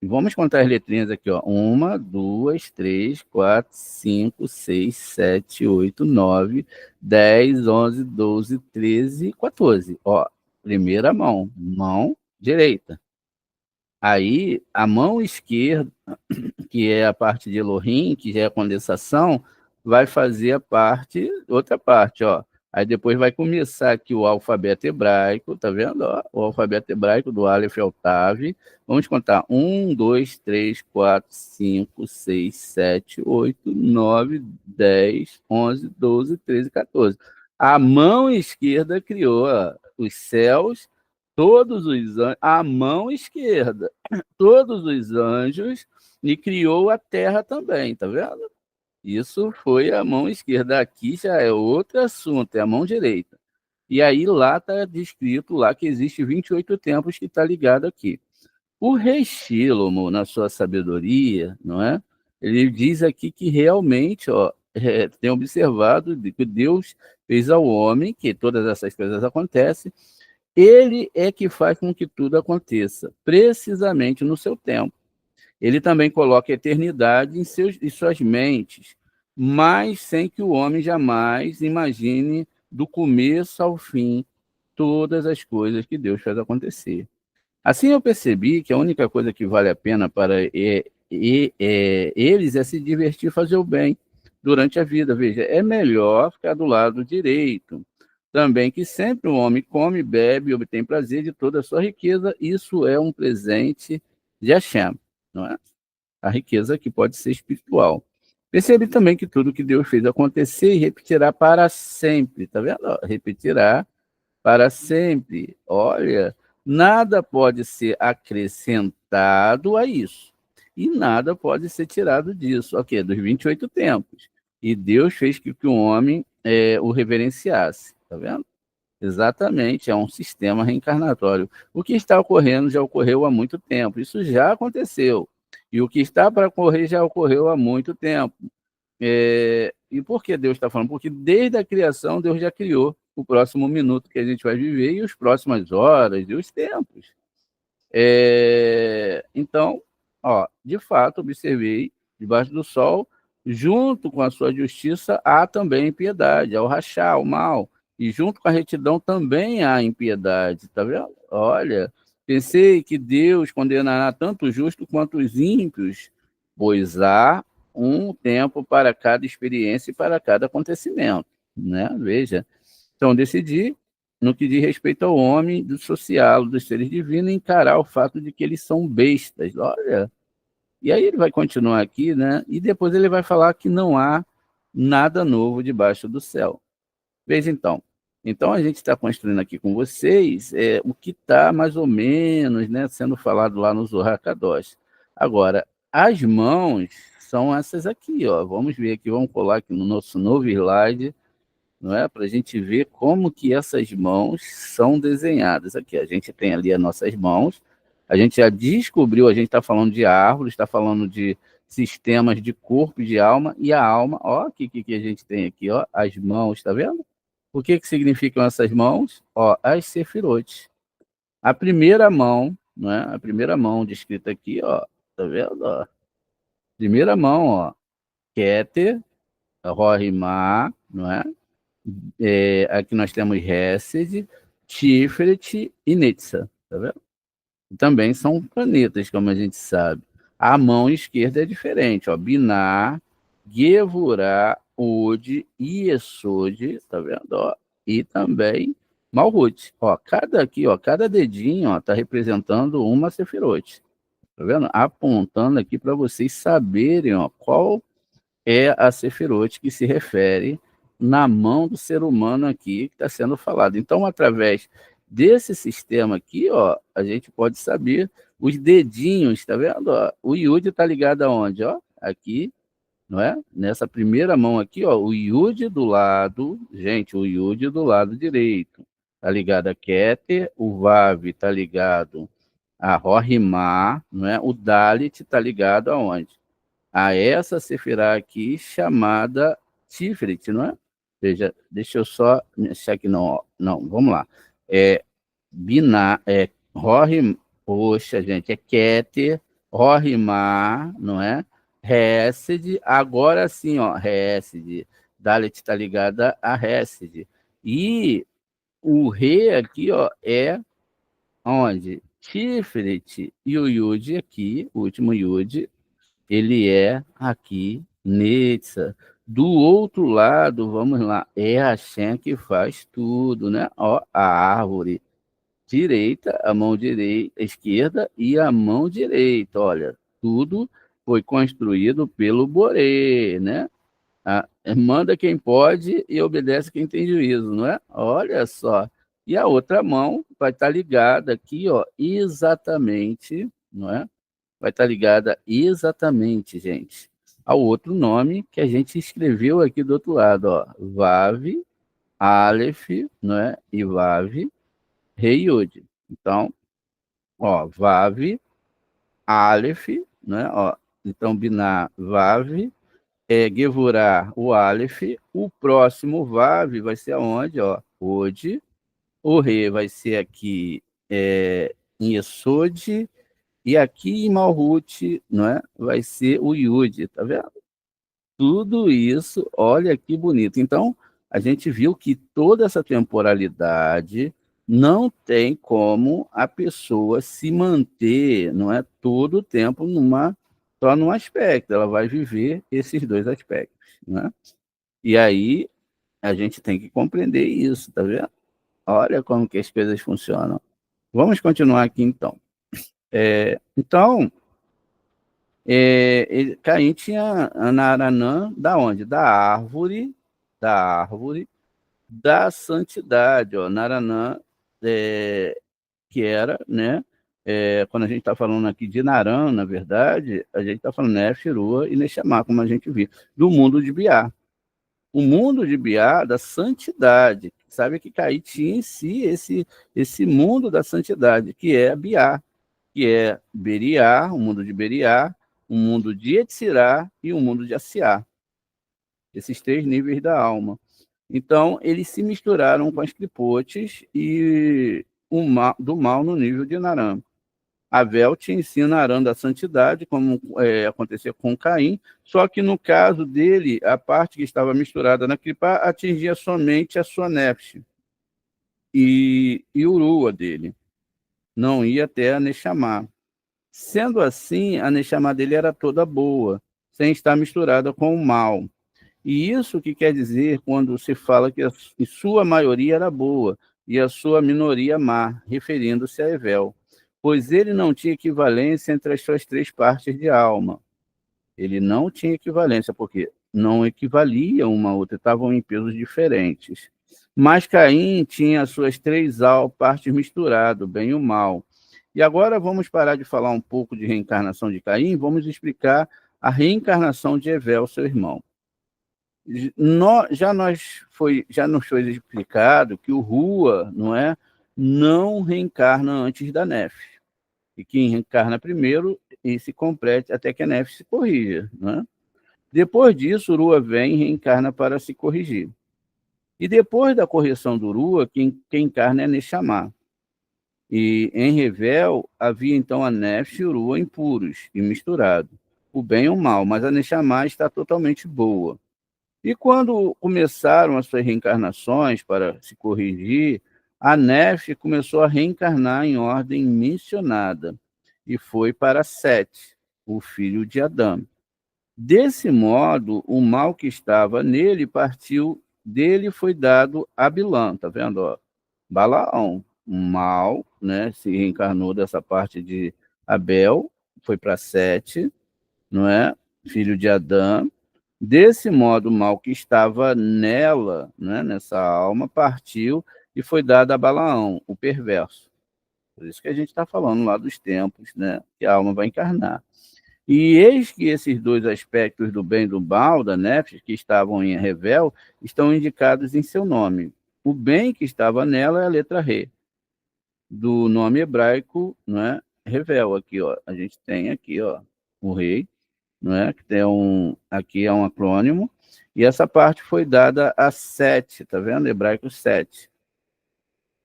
vamos contar as letrinhas aqui, 1, 2, 3, 4, 5, 6, 7, 8, 9, 10, 11, 12, 13, 14. Primeira mão direita. Aí, a mão esquerda, que é a parte de Elohim, que já é a condensação, vai fazer outra parte, Aí depois vai começar aqui o alfabeto hebraico, tá vendo? O alfabeto hebraico do Aleph ao Tav. Vamos contar. 1, 2, 3, 4, 5, 6, 7, 8, 9, 10, 11, 12, 13, 14. A mão esquerda criou os céus, todos os anjos, a mão esquerda, todos os anjos, e criou a terra também, tá vendo? Isso foi a mão esquerda. Aqui já é outro assunto, é a mão direita. E aí lá está descrito lá que existe 28 tempos que está ligado aqui. O rei Shlomo, na sua sabedoria, não é? Ele diz aqui que realmente tem observado que Deus fez ao homem, que todas essas coisas acontecem, ele é que faz com que tudo aconteça, precisamente no seu tempo. Ele também coloca a eternidade em suas mentes, mas sem que o homem jamais imagine do começo ao fim todas as coisas que Deus faz acontecer. Assim eu percebi que a única coisa que vale a pena para eles é se divertir e fazer o bem durante a vida. Veja, é melhor ficar do lado direito. Também que sempre o homem come, bebe e obtém prazer de toda a sua riqueza. Isso é um presente de Hashem, não é? A riqueza que pode ser espiritual. Percebe também que tudo que Deus fez acontecer e repetirá para sempre. Tá vendo? Repetirá para sempre. Olha, nada pode ser acrescentado a isso. E nada pode ser tirado disso. Ok, dos 28 tempos. E Deus fez que o homem o reverenciasse. Tá vendo? Exatamente, é um sistema reencarnatório. O que está ocorrendo já ocorreu há muito tempo. Isso já aconteceu. E o que está para ocorrer já ocorreu há muito tempo. E por que Deus está falando? Porque desde a criação Deus já criou o próximo minuto que a gente vai viver e as próximas horas e os tempos. Então, de fato, observei, debaixo do sol, junto com a sua justiça, há também impiedade, há o rachar, o mal. E junto com a retidão também há impiedade, tá vendo? Olha, pensei que Deus condenará tanto os justos quanto os ímpios, pois há um tempo para cada experiência e para cada acontecimento, né? Veja, então decidi, no que diz respeito ao homem, dissociá-lo dos seres divinos e encarar o fato de que eles são bestas, olha. E aí ele vai continuar aqui, né? E depois ele vai falar que não há nada novo debaixo do céu. Veja então. Então a gente está construindo aqui com vocês o que está mais ou menos, né, sendo falado lá no Zohar Kadosh. Agora, as mãos são essas aqui, ó. Vamos ver aqui, vamos colar aqui no nosso novo slide, não é? Para a gente ver como que essas mãos são desenhadas. Aqui, a gente tem ali as nossas mãos. A gente já descobriu, a gente está falando de árvores, está falando de sistemas de corpo e de alma, e a alma, ó, o que a gente tem aqui, ó, as mãos, tá vendo? O que significam essas mãos? Ó, as sefirot. A primeira mão, né? A primeira mão descrita aqui, ó, tá vendo? Ó? Primeira mão, ó, Keter, Rohimá, não é? Aqui nós temos Hesed, Tiferet e Netzah, tá vendo? Também são planetas, como a gente sabe. A mão esquerda é diferente, ó, Binar, Gevurah, Od, Yesod, tá vendo? Ó, e também Malhut. Ó, cada dedinho, ó, tá representando uma Sefirot. Tá vendo? Apontando aqui para vocês saberem, ó, qual é a Sefirot que se refere na mão do ser humano aqui que está sendo falado. Então, através desse sistema aqui, ó, a gente pode saber os dedinhos, tá vendo? Ó, o Yud está ligado aonde? Ó, aqui, não é? Nessa primeira mão aqui, ó, o Yud do lado, gente, o Yud do lado direito está ligado a Keter, o Vav está ligado a Rohimá, não é? O Dalit está ligado aonde? A essa Sefirá aqui chamada Tiferet, não é? Veja, deixa eu só achar aqui, não, vamos lá. Biná, Rohim, poxa, gente, Keter, Rohimá, não é? Hesed, agora sim, ó, Hesed, Dalet está ligada a Hesed. E o Re aqui, ó, é onde? Tiferet e o Yud aqui, o último Yud, ele é aqui, Netzah. Do outro lado, vamos lá, é a Hashem que faz tudo, né? Ó, a árvore direita, a mão direita, esquerda e a mão direita, olha, tudo foi construído pelo Boré, né? Manda quem pode e obedece quem tem juízo, não é? Olha só. E a outra mão vai estar ligada aqui, ó, exatamente, não é? Vai estar ligada exatamente, gente, ao outro nome que a gente escreveu aqui do outro lado, ó, Vav, Aleph, não é? E Vav, Rei Yud. Então, ó, Vav, Aleph, né? Ó, então, Biná, Vav, Gevurah, o Aleph, o próximo Vav vai ser aonde? Ó, Od, o Re vai ser aqui em Yesod, e aqui em Malhut, não é? Vai ser o Yud, tá vendo? Tudo isso, olha que bonito. Então, a gente viu que toda essa temporalidade não tem como a pessoa se manter, não é, todo o tempo só num aspecto, ela vai viver esses dois aspectos, né? E aí a gente tem que compreender isso, tá vendo? Olha como que as coisas funcionam. Vamos continuar aqui então. Então, Caim tinha a Naranã da onde? Da árvore da santidade, ó, Naranã, que era, né? Quando a gente está falando aqui de Naran, na verdade, a gente está falando Nef, Rua e Nexamá, como a gente viu, do mundo de Biá. O mundo de Biá, da santidade. Sabe que Caim tinha em si esse mundo da santidade, que é Biá, que é Beriá, o mundo de Beriá, o mundo de Etzirá e o mundo de Assiá. Esses três níveis da alma. Então, eles se misturaram com as clipotes e do mal no nível de Naram. Abel te ensina Naram da santidade, como aconteceu com Caim, só que no caso dele, a parte que estava misturada na clipa atingia somente a sua nefesh e urua dele, não ia até a Neshama. Sendo assim, a Neshama dele era toda boa, sem estar misturada com o mal. E isso que quer dizer quando se fala que a sua maioria era boa e a sua minoria má, referindo-se a Evel, pois ele não tinha equivalência entre as suas três partes de alma. Ele não tinha equivalência, porque não equivalia uma a outra, estavam em pesos diferentes. Mas Caim tinha as suas três partes misturadas, o bem e o mal. E agora vamos parar de falar um pouco de reencarnação de Caim, vamos explicar a reencarnação de Evel, seu irmão. Já nos foi explicado que o Rua, não reencarna antes da Nef. E quem reencarna primeiro e se complete até que a Nef se corrija, Depois disso, o Rua vem e reencarna para se corrigir. E depois da correção do Rua, quem encarna é Neshama. E em Revel havia então a Nef e o Rua impuros e misturados, o bem e o mal, mas a Neshama está totalmente boa. E quando começaram as suas reencarnações para se corrigir, a Nef começou a reencarnar em ordem mencionada e foi para Sete, o filho de Adão. Desse modo, o mal que estava nele partiu dele e foi dado a Bilã, tá vendo? Ó? Balaão, o mal, se reencarnou dessa parte de Abel, foi para Sete, filho de Adão. Desse modo, o mal que estava nela, nessa alma, partiu e foi dado a Balaão, o perverso. Por isso que a gente está falando lá dos tempos, que a alma vai encarnar. E eis que esses dois aspectos do bem e do mal, da Nefesh, que estavam em Revel, estão indicados em seu nome. O bem que estava nela é a letra Re, do nome hebraico, Revel. Aqui, ó, a gente tem aqui, ó, o rei, que tem aqui é um acrônimo, e essa parte foi dada a Sete, tá vendo? Hebraico 7.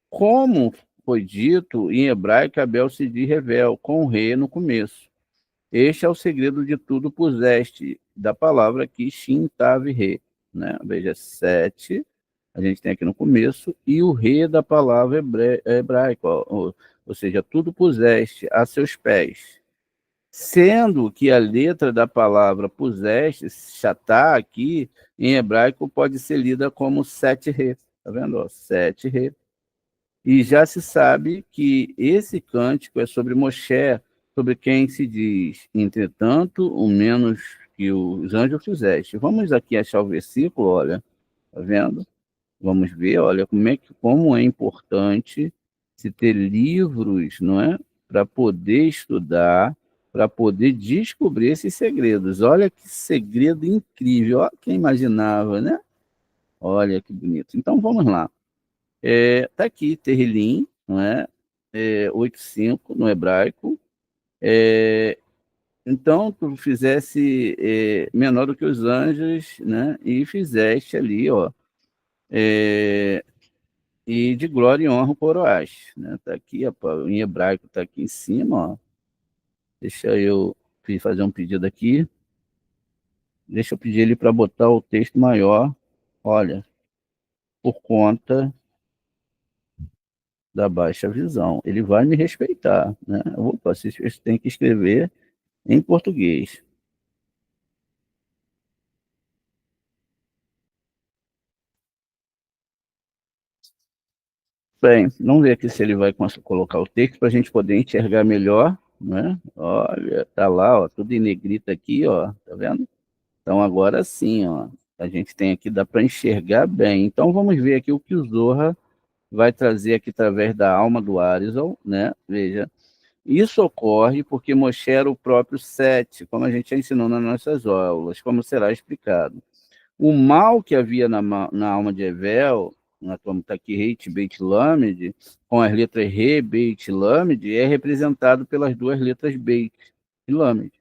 Como foi dito, em hebraico, Abel se diz Revel, com re no começo. Este é o segredo de tudo puseste, da palavra aqui, Shin, Tav, Re. Veja, 7, a gente tem aqui no começo, e o re da palavra hebraica, ou seja, tudo puseste a seus pés. Sendo que a letra da palavra puseste, chatá, aqui, em hebraico, pode ser lida como 7 re. Tá vendo? 7 re. E já se sabe que esse cântico é sobre Moshe, sobre quem se diz, entretanto, o menos que os anjos fizeste. Vamos aqui achar o versículo, olha, tá vendo? Vamos ver, olha, como é importante se ter livros, para poder estudar, para poder descobrir esses segredos. Olha que segredo incrível, olha quem imaginava, Olha que bonito. Então, vamos lá. Tá aqui, Terrilim, 8.5 no hebraico. Então, tu fizesse menor do que os anjos, e fizeste ali, ó, e de glória e honra o coroás, Tá aqui, ó, em hebraico tá aqui em cima, ó. Deixa eu fazer um pedido aqui. Deixa eu pedir ele para botar o texto maior. Olha, por conta da baixa visão. Ele vai me respeitar, né? Opa, você tem que escrever em português. Bem, vamos ver aqui se ele vai colocar o texto para a gente poder enxergar melhor, né? Olha, tá lá, ó, tudo em negrita aqui, ó, tá vendo? Então agora sim, ó, a gente tem aqui, dá para enxergar bem. Então vamos ver aqui o que o Zohar vai trazer aqui através da alma do Arizal, né? Veja, isso ocorre porque Moshe era o próprio Sete, como a gente já ensinou nas nossas aulas, como será explicado. O mal que havia na alma de Evel, como está aqui, Reit Beit Lamed, com as letras Re, Beit Lamed, é representado pelas duas letras Beit e Lamed.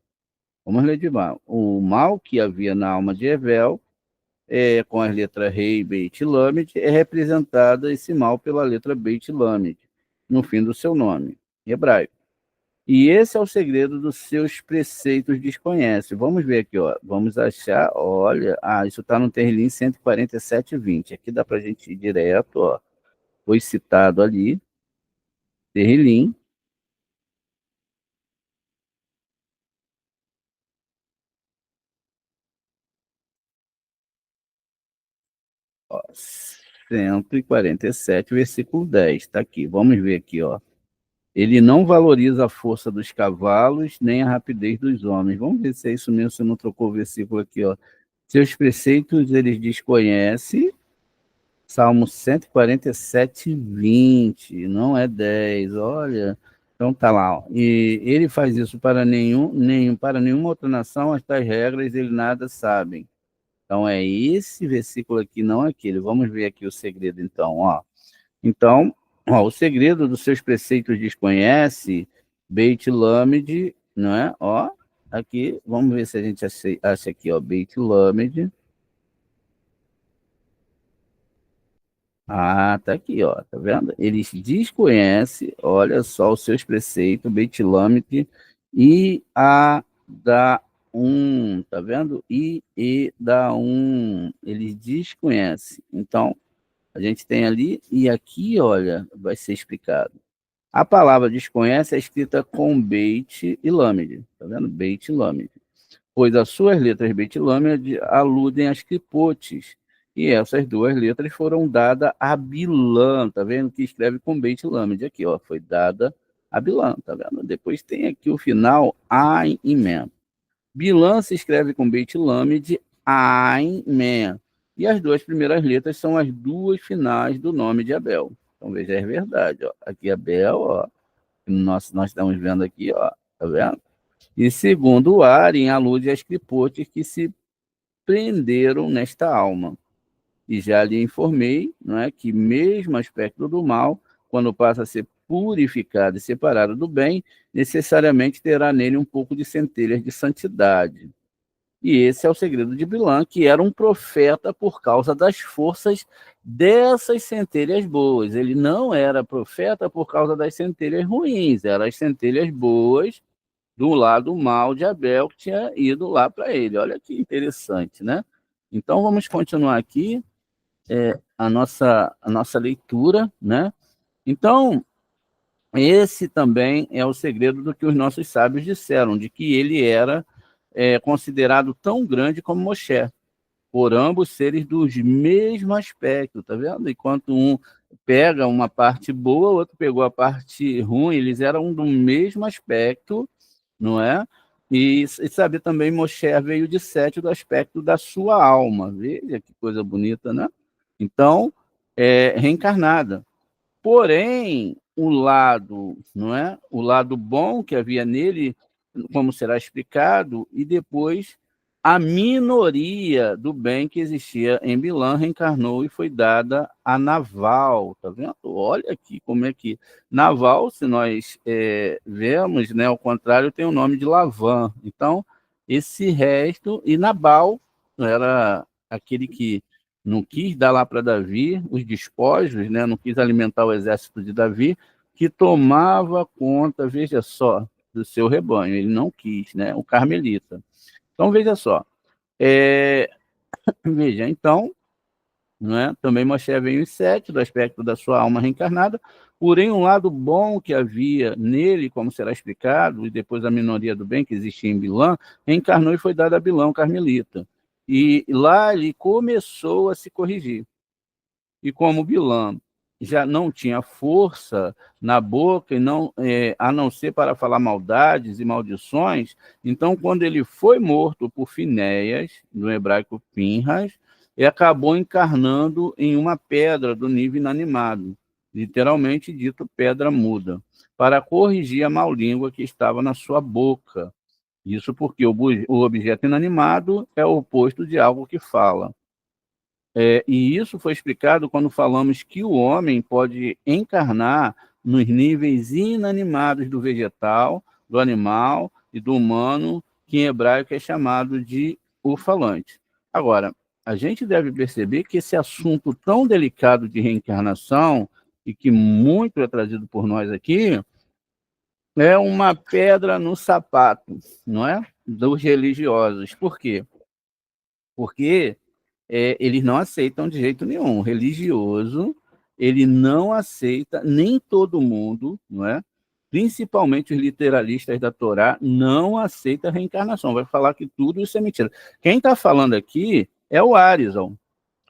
Vamos ler de mal. O mal que havia na alma de Evel, com as letras Rei, Beit e Lamed, é representado esse mal pela letra Beit Lamed, no fim do seu nome, em hebraico. E esse é o segredo dos seus preceitos desconhece. Vamos ver aqui, ó. Vamos achar, olha, isso está no Terrilim 147:20. Aqui dá para a gente ir direto, ó. Foi citado ali, Terrilim. Ó, 147, versículo 10. Está aqui. Vamos ver aqui, ó. Ele não valoriza a força dos cavalos, nem a rapidez dos homens. Vamos ver se é isso mesmo, se não trocou o versículo aqui, ó. Seus preceitos eles desconhecem. Salmo 147:20, não é 10, olha. Então tá lá, ó. E ele faz isso para para nenhuma outra nação, as tais regras ele nada sabem. Então é esse versículo aqui, não aquele. Vamos ver aqui o segredo então, ó. Então, ó, o segredo dos seus preceitos desconhece, Beit Lamed, não é? Ó, aqui, vamos ver se a gente acha aqui, ó, Beit Lamed. Tá aqui, ó, tá vendo? Eles desconhecem, olha só, os seus preceitos, Beit Lamed, e a da tá vendo? E da eles desconhecem. Então, a gente tem ali, e aqui, olha, vai ser explicado. A palavra desconhece é escrita com Beit e Lamed, tá vendo? Beit e Lamed. Pois as suas letras Beit e Lamed aludem às clipotes, e essas duas letras foram dadas a Bilã, tá vendo? Que escreve com Beit e Lamed aqui, ó, foi dada a Bilã, tá vendo? Depois tem aqui o final, Ain e Mem. Bilã se escreve com Beit Lamed, Ain, Mem. E as duas primeiras letras são as duas finais do nome de Abel. Então, veja, é verdade, ó. Aqui Abel, ó, nós estamos vendo aqui, ó, tá vendo? E segundo o Arin, alude às clipotes que se prenderam nesta alma. E já lhe informei, não é, que mesmo aspecto do mal, quando passa a ser purificado e separado do bem, necessariamente terá nele um pouco de centelhas de santidade. E esse é o segredo de Bilã, que era um profeta por causa das forças dessas centelhas boas. Ele não era profeta por causa das centelhas ruins, eram as centelhas boas do lado mal de Abel que tinha ido lá para ele. Olha que interessante, né? Então vamos continuar aqui a nossa leitura, né? Então, esse também é o segredo do que os nossos sábios disseram, de que ele era considerado tão grande como Moshe, por ambos seres dos mesmo aspecto, tá vendo? Enquanto um pega uma parte boa, o outro pegou a parte ruim, eles eram do mesmo aspecto, não é? E saber também, Moshe veio de Sete do aspecto da sua alma, veja que coisa bonita, né? Então, reencarnada. Porém, o lado, não é? O lado bom que havia nele, como será explicado, e depois a minoria do bem que existia em Bilã reencarnou e foi dada a Naval, tá vendo? Olha aqui como é que Naval, se nós vemos, né, ao contrário, tem o nome de Lavã. Então, esse resto, e Nabal era aquele que não quis dar lá para Davi os despojos, né? Não quis alimentar o exército de Davi, que tomava conta, veja só, do seu rebanho. Ele não quis, né? O carmelita. Então, veja só. Veja, então, não é? Também Moshe veio em Sete, do aspecto da sua alma reencarnada. Porém, um lado bom que havia nele, como será explicado, e depois a minoria do bem que existia em Bilã, reencarnou e foi dado a Bilã, o carmelita. E lá ele começou a se corrigir. E como Bilã já não tinha força na boca, a não ser para falar maldades e maldições, então quando ele foi morto por Finéias, no hebraico Pinhas, ele acabou encarnando em uma pedra do nível inanimado, literalmente dito pedra muda, para corrigir a mau-língua que estava na sua boca. Isso porque o objeto inanimado é o oposto de algo que fala. E isso foi explicado quando falamos que o homem pode encarnar nos níveis inanimados do vegetal, do animal e do humano, que em hebraico é chamado de o falante. Agora, a gente deve perceber que esse assunto tão delicado de reencarnação, e que muito é trazido por nós aqui, é uma pedra no sapato, não é? Dos religiosos. Por quê? Porque eles não aceitam de jeito nenhum. O religioso, ele não aceita, nem todo mundo, não é? Principalmente os literalistas da Torá, não aceita a reencarnação. Vai falar que tudo isso é mentira. Quem está falando aqui é o Arizal.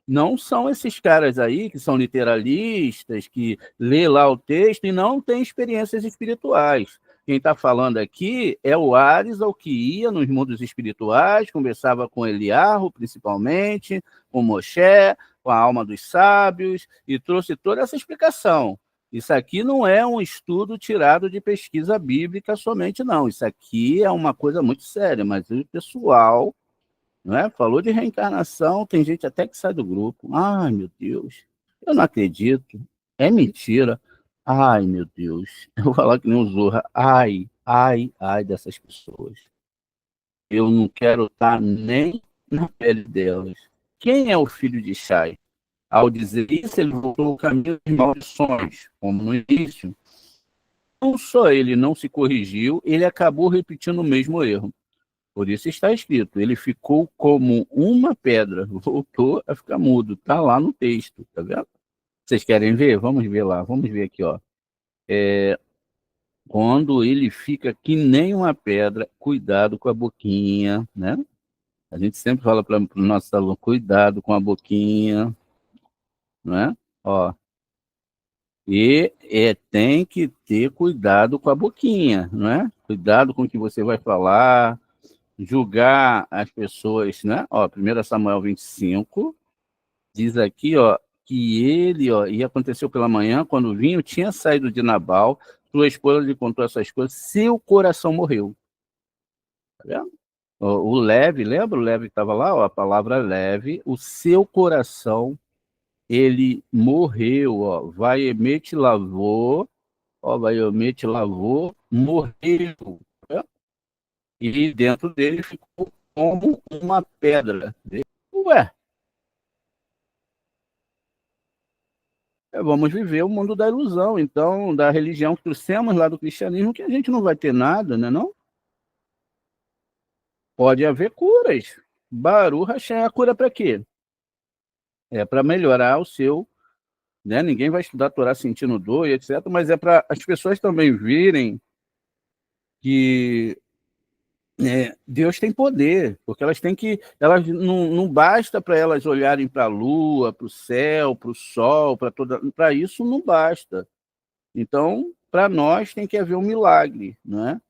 Não são esses caras aí que são literalistas, que lê lá o texto e não tem experiências espirituais. Quem está falando aqui é o Arizal, que ia nos mundos espirituais, conversava com Eliarro, principalmente, com Moshe, com a alma dos sábios, e trouxe toda essa explicação. Isso aqui não é um estudo tirado de pesquisa bíblica somente, não. Isso aqui é uma coisa muito séria, mas o pessoal, não é? Falou de reencarnação, tem gente até que sai do grupo. Ai, meu Deus, eu não acredito, é mentira. Ai, meu Deus, eu vou falar que nem o Zorra. Ai, ai, ai dessas pessoas. Eu não quero estar nem na pele delas. Quem é o filho de Shai? Ao dizer isso, ele voltou ao caminho das maldições, como no início. Não só ele não se corrigiu, ele acabou repetindo o mesmo erro. Por isso está escrito, ele ficou como uma pedra, voltou a ficar mudo. Está lá no texto, tá vendo? Vocês querem ver? Vamos ver lá, vamos ver aqui, ó. Quando ele fica que nem uma pedra, cuidado com a boquinha, né? A gente sempre fala para o nosso aluno, cuidado com a boquinha, não é? Ó. E tem que ter cuidado com a boquinha, não é? Cuidado com o que você vai falar, julgar as pessoas, né? Ó, 1 Samuel 25, diz aqui, ó, que ele, ó, e aconteceu pela manhã, quando o vinho tinha saído de Nabal, sua esposa lhe contou essas coisas, seu coração morreu. Tá vendo? O leve, lembra o leve que estava lá? Ó, a palavra leve, o seu coração, ele morreu, ó, Vaemete lavou, ó, Vaemete lavou, morreu. Tá vendo? E dentro dele ficou como uma pedra. Ué, vamos viver o mundo da ilusão, então, da religião que trouxemos lá do cristianismo, que a gente não vai ter nada, né, não? Pode haver curas. Baruch Hashem, a cura para quê? É para melhorar o seu, né? Ninguém vai estudar a Torá sentindo dor e etc., mas é para as pessoas também virem que Deus tem poder, porque elas têm que, elas não basta para elas olharem para a lua, para o céu, para o sol, para isso não basta. Então, para nós tem que haver um milagre, não é?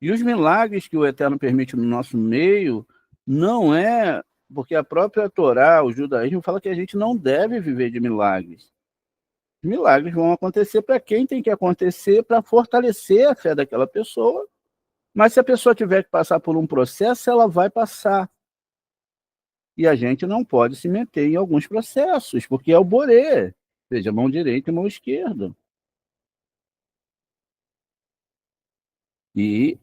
E os milagres que o Eterno permite no nosso meio não é porque a própria Torá, o judaísmo, fala que a gente não deve viver de milagres. Milagres vão acontecer para quem tem que acontecer para fortalecer a fé daquela pessoa. Mas se a pessoa tiver que passar por um processo, ela vai passar. E a gente não pode se meter em alguns processos, porque é o borê, ou seja, mão direita e mão esquerda. E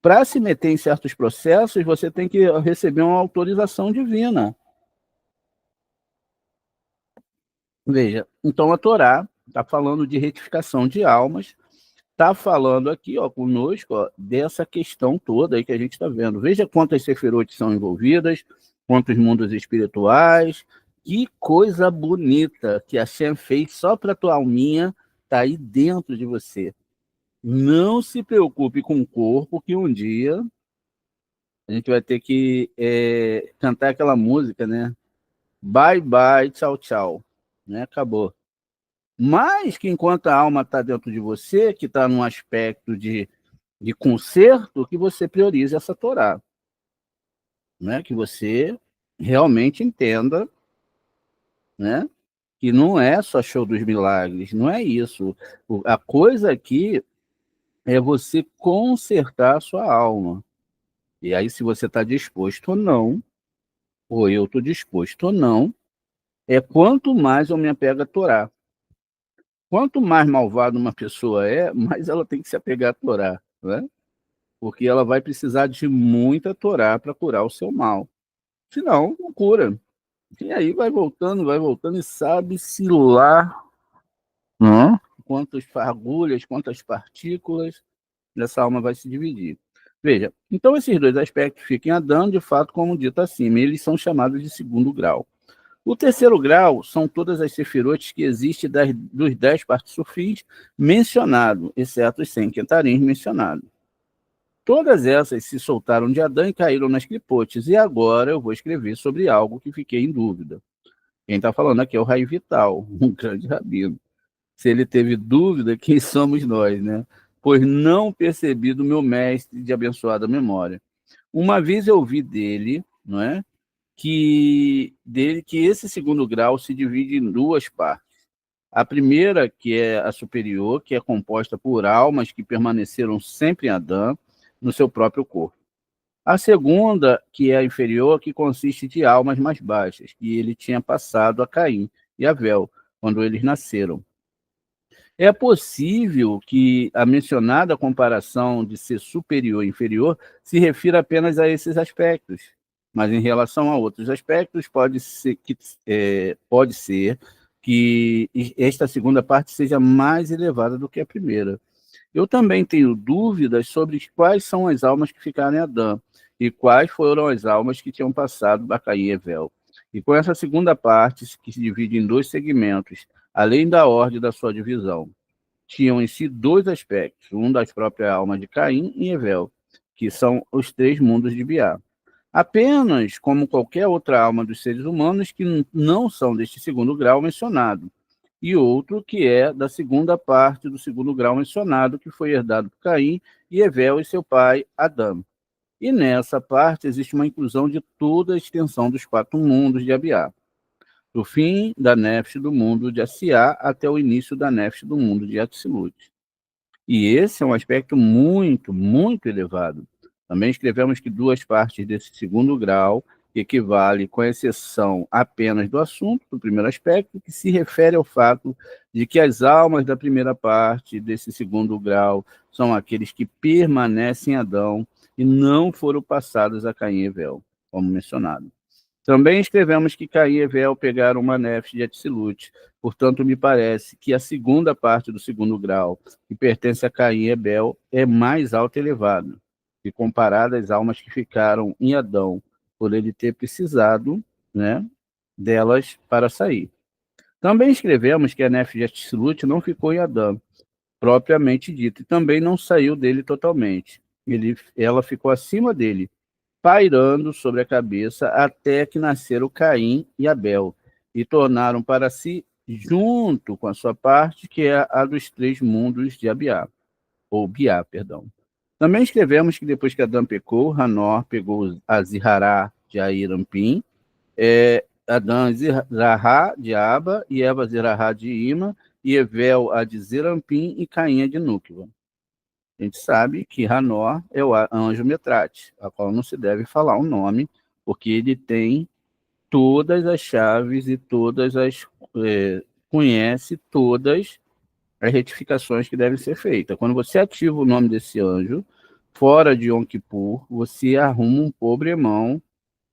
para se meter em certos processos, você tem que receber uma autorização divina. Veja, então a Torá está falando de retificação de almas, está falando aqui, ó, conosco, ó, dessa questão toda aí que a gente está vendo. Veja quantas sefirotes são envolvidas, quantos mundos espirituais, que coisa bonita que a Shem fez só para a tua alminha está aí dentro de você. Não se preocupe com o corpo, que um dia a gente vai ter que cantar aquela música, né? Bye, bye, tchau, tchau. Né? Acabou. Mas que enquanto a alma está dentro de você, que está num aspecto de conserto, que você priorize essa Torá. Né? Que você realmente entenda, né? Que não é só show dos milagres, não é isso. A coisa aqui é você consertar a sua alma. E aí, se você está disposto ou não, ou eu estou disposto ou não, quanto mais eu me apego à Torá. Quanto mais malvada uma pessoa mais ela tem que se apegar à Torá, né? Porque ela vai precisar de muita Torá para curar o seu mal. Senão, não cura. E aí vai voltando, e sabe-se lá, né? Quantas fagulhas, quantas partículas dessa alma vai se dividir. Veja, então esses dois aspectos ficam em Adão, de fato, como dito acima, eles são chamados de segundo grau. O terceiro grau são todas as sefirotes que existem dos 10 partes sufis mencionados, exceto os 100 quentarins mencionados. Todas essas se soltaram de Adão e caíram nas clipotes, e agora eu vou escrever sobre algo que fiquei em dúvida. Quem está falando aqui é o Rai Vital, um grande rabino. Se ele teve dúvida, quem somos nós, né? Pois não percebi do meu mestre de abençoada memória. Uma vez eu ouvi dele, não é? Que esse segundo grau se divide em duas partes. A primeira, que é a superior, que é composta por almas que permaneceram sempre em Adão, no seu próprio corpo. A segunda, que é a inferior, que consiste de almas mais baixas, que ele tinha passado a Caim e Abel, quando eles nasceram. É possível que a mencionada comparação de ser superior e inferior se refira apenas a esses aspectos, mas em relação a outros aspectos pode ser que esta segunda parte seja mais elevada do que a primeira. Eu também tenho dúvidas sobre quais são as almas que ficaram em Adão e quais foram as almas que tinham passado a Caim e Evel. E com essa segunda parte, que se divide em dois segmentos, além da ordem da sua divisão, tinham em si dois aspectos, um das próprias almas de Caim e Evel, que são os 3 mundos de Biá. Apenas como qualquer outra alma dos seres humanos que não são deste segundo grau mencionado, e outro que é da segunda parte do segundo grau mencionado, que foi herdado por Caim e Evel e seu pai Adão. E nessa parte existe uma inclusão de toda a extensão dos 4 mundos de Abiá, do fim da nefesh do mundo de Asiá até o início da nefesh do mundo de Atzilut. E esse é um aspecto muito, muito elevado. Também escrevemos que 2 partes desse segundo grau equivale, com exceção apenas do assunto, do primeiro aspecto, que se refere ao fato de que as almas da primeira parte desse segundo grau são aqueles que permanecem em Adão e não foram passados a Caim e Evel, como mencionado. Também escrevemos que Caim e Evel pegaram uma nefesh de Atzilut, portanto, me parece que a segunda parte do segundo grau, que pertence a Caim e Abel, é mais alta e elevada, e comparada às almas que ficaram em Adão, por ele ter precisado, né, delas para sair. Também escrevemos que a nefesh de Atzilut não ficou em Adão, propriamente dito, e também não saiu dele totalmente. Ela ficou acima dele, pairando sobre a cabeça até que nasceram Caim e Abel, e tornaram para si, junto com a sua parte, que é a dos 3 mundos de Abiá, ou Biá, perdão. Também escrevemos que depois que Adão pecou, Hanor pegou a Zirará de Airampim, Adão Zirahá de Aba, e Eva Zirahá de Ima, e Evel a de Zerampim, e Caim a de Núquiva. A gente sabe que Hanor é o anjo Metrate, a qual não se deve falar o nome, porque ele tem todas as chaves e conhece todas as retificações que devem ser feitas. Quando você ativa o nome desse anjo, fora de Yom Kippur, você arruma um problemão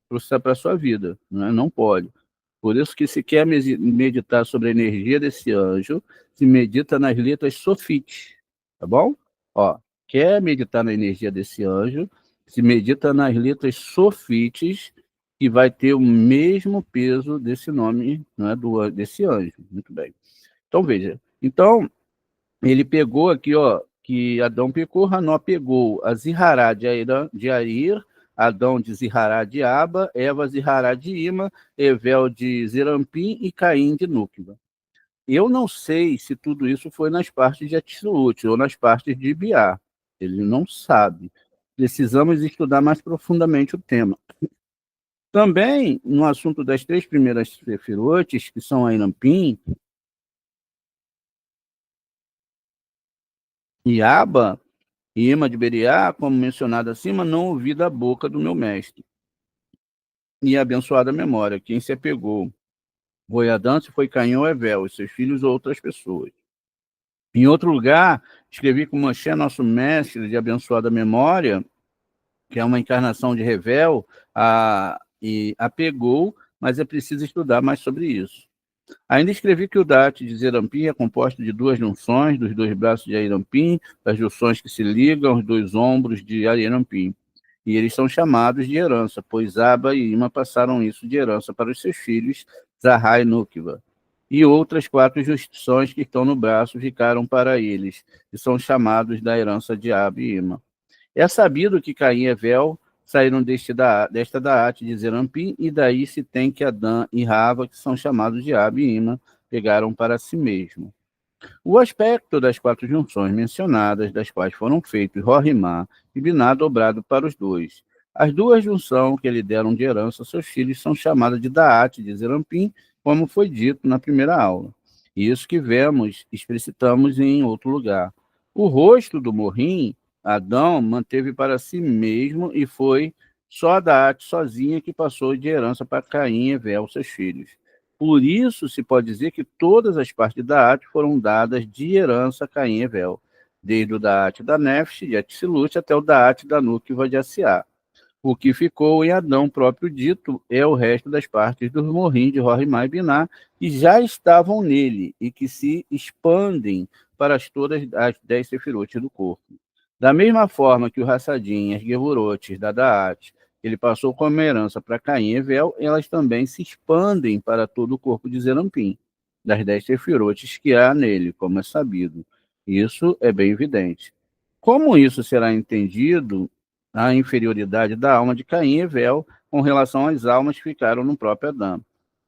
para a sua vida, né? Não pode. Por isso que se quer meditar sobre a energia desse anjo, se medita nas letras Sofit, tá bom? Ó, quer meditar na energia desse anjo, se medita nas letras Sofites, que vai ter o mesmo peso desse nome, não é, desse anjo. Muito bem. Então, veja. Então, ele pegou aqui, ó, que Adão pecou, Ranó pegou a Zirará de Arir, Adão de Zirará de Aba, Eva Zirará de Ima, Evel de Zerampim e Caim de Núqueba. Eu não sei se tudo isso foi nas partes de Atsilute ou nas partes de Biá. Ele não sabe. Precisamos estudar mais profundamente o tema. Também, no assunto das 3 primeiras sefirotes, que são a Inampim e Aba, e Ima de Beriá, como mencionado acima, não ouvi da boca do meu mestre. E abençoada memória, quem se apegou foi Adão, se foi Caim ou Evel, e seus filhos ou outras pessoas. Em outro lugar, escrevi com Moshe, nosso mestre de abençoada memória, que é uma encarnação de Revel, e apegou, mas é preciso estudar mais sobre isso. Ainda escrevi que o Date de Zerampim é composto de 2 junções, dos 2 braços de Airampim, das junções que se ligam aos 2 ombros de Airampim. E eles são chamados de herança, pois Aba e Ima passaram isso de herança para os seus filhos, Zahá e Núqueba. E outras 4 junções que estão no braço ficaram para eles, e são chamados da herança de Aba e Ima. É sabido que Caim e Evel saíram desta Daate de Zerampim, e daí se tem que Adã e Rava, que são chamados de Ab e Ima, pegaram para si mesmo. O aspecto das 4 junções mencionadas, das quais foram feitos Rorimá e Biná, dobrado para os 2. As 2 junções que lhe deram de herança seus filhos são chamadas de Daate de Zerampim, como foi dito na primeira aula. Isso que vemos, explicitamos em outro lugar. O rosto do Morrim, Adão, manteve para si mesmo, e foi só a Daate sozinha que passou de herança para Caim e Evel, seus filhos. Por isso se pode dizer que todas as partes de Daate foram dadas de herança a Caim e Evel, desde o Daate da Nefesh, de Atsilute, até o Daate da Núqueba de Assiá. O que ficou em Adão próprio dito é o resto das partes dos Morrim de Rorimá e Biná, que já estavam nele e que se expandem para todas as 10 sefirotes do corpo. Da mesma forma que o Hassadim, as Gevurotes da Daat, ele passou como herança para Caim e Evel, elas também se expandem para todo o corpo de Zerampim, das 10 sefirotes que há nele, como é sabido. Isso é bem evidente. Como isso será entendido, a inferioridade da alma de Caim e Evel com relação às almas que ficaram no próprio Adão.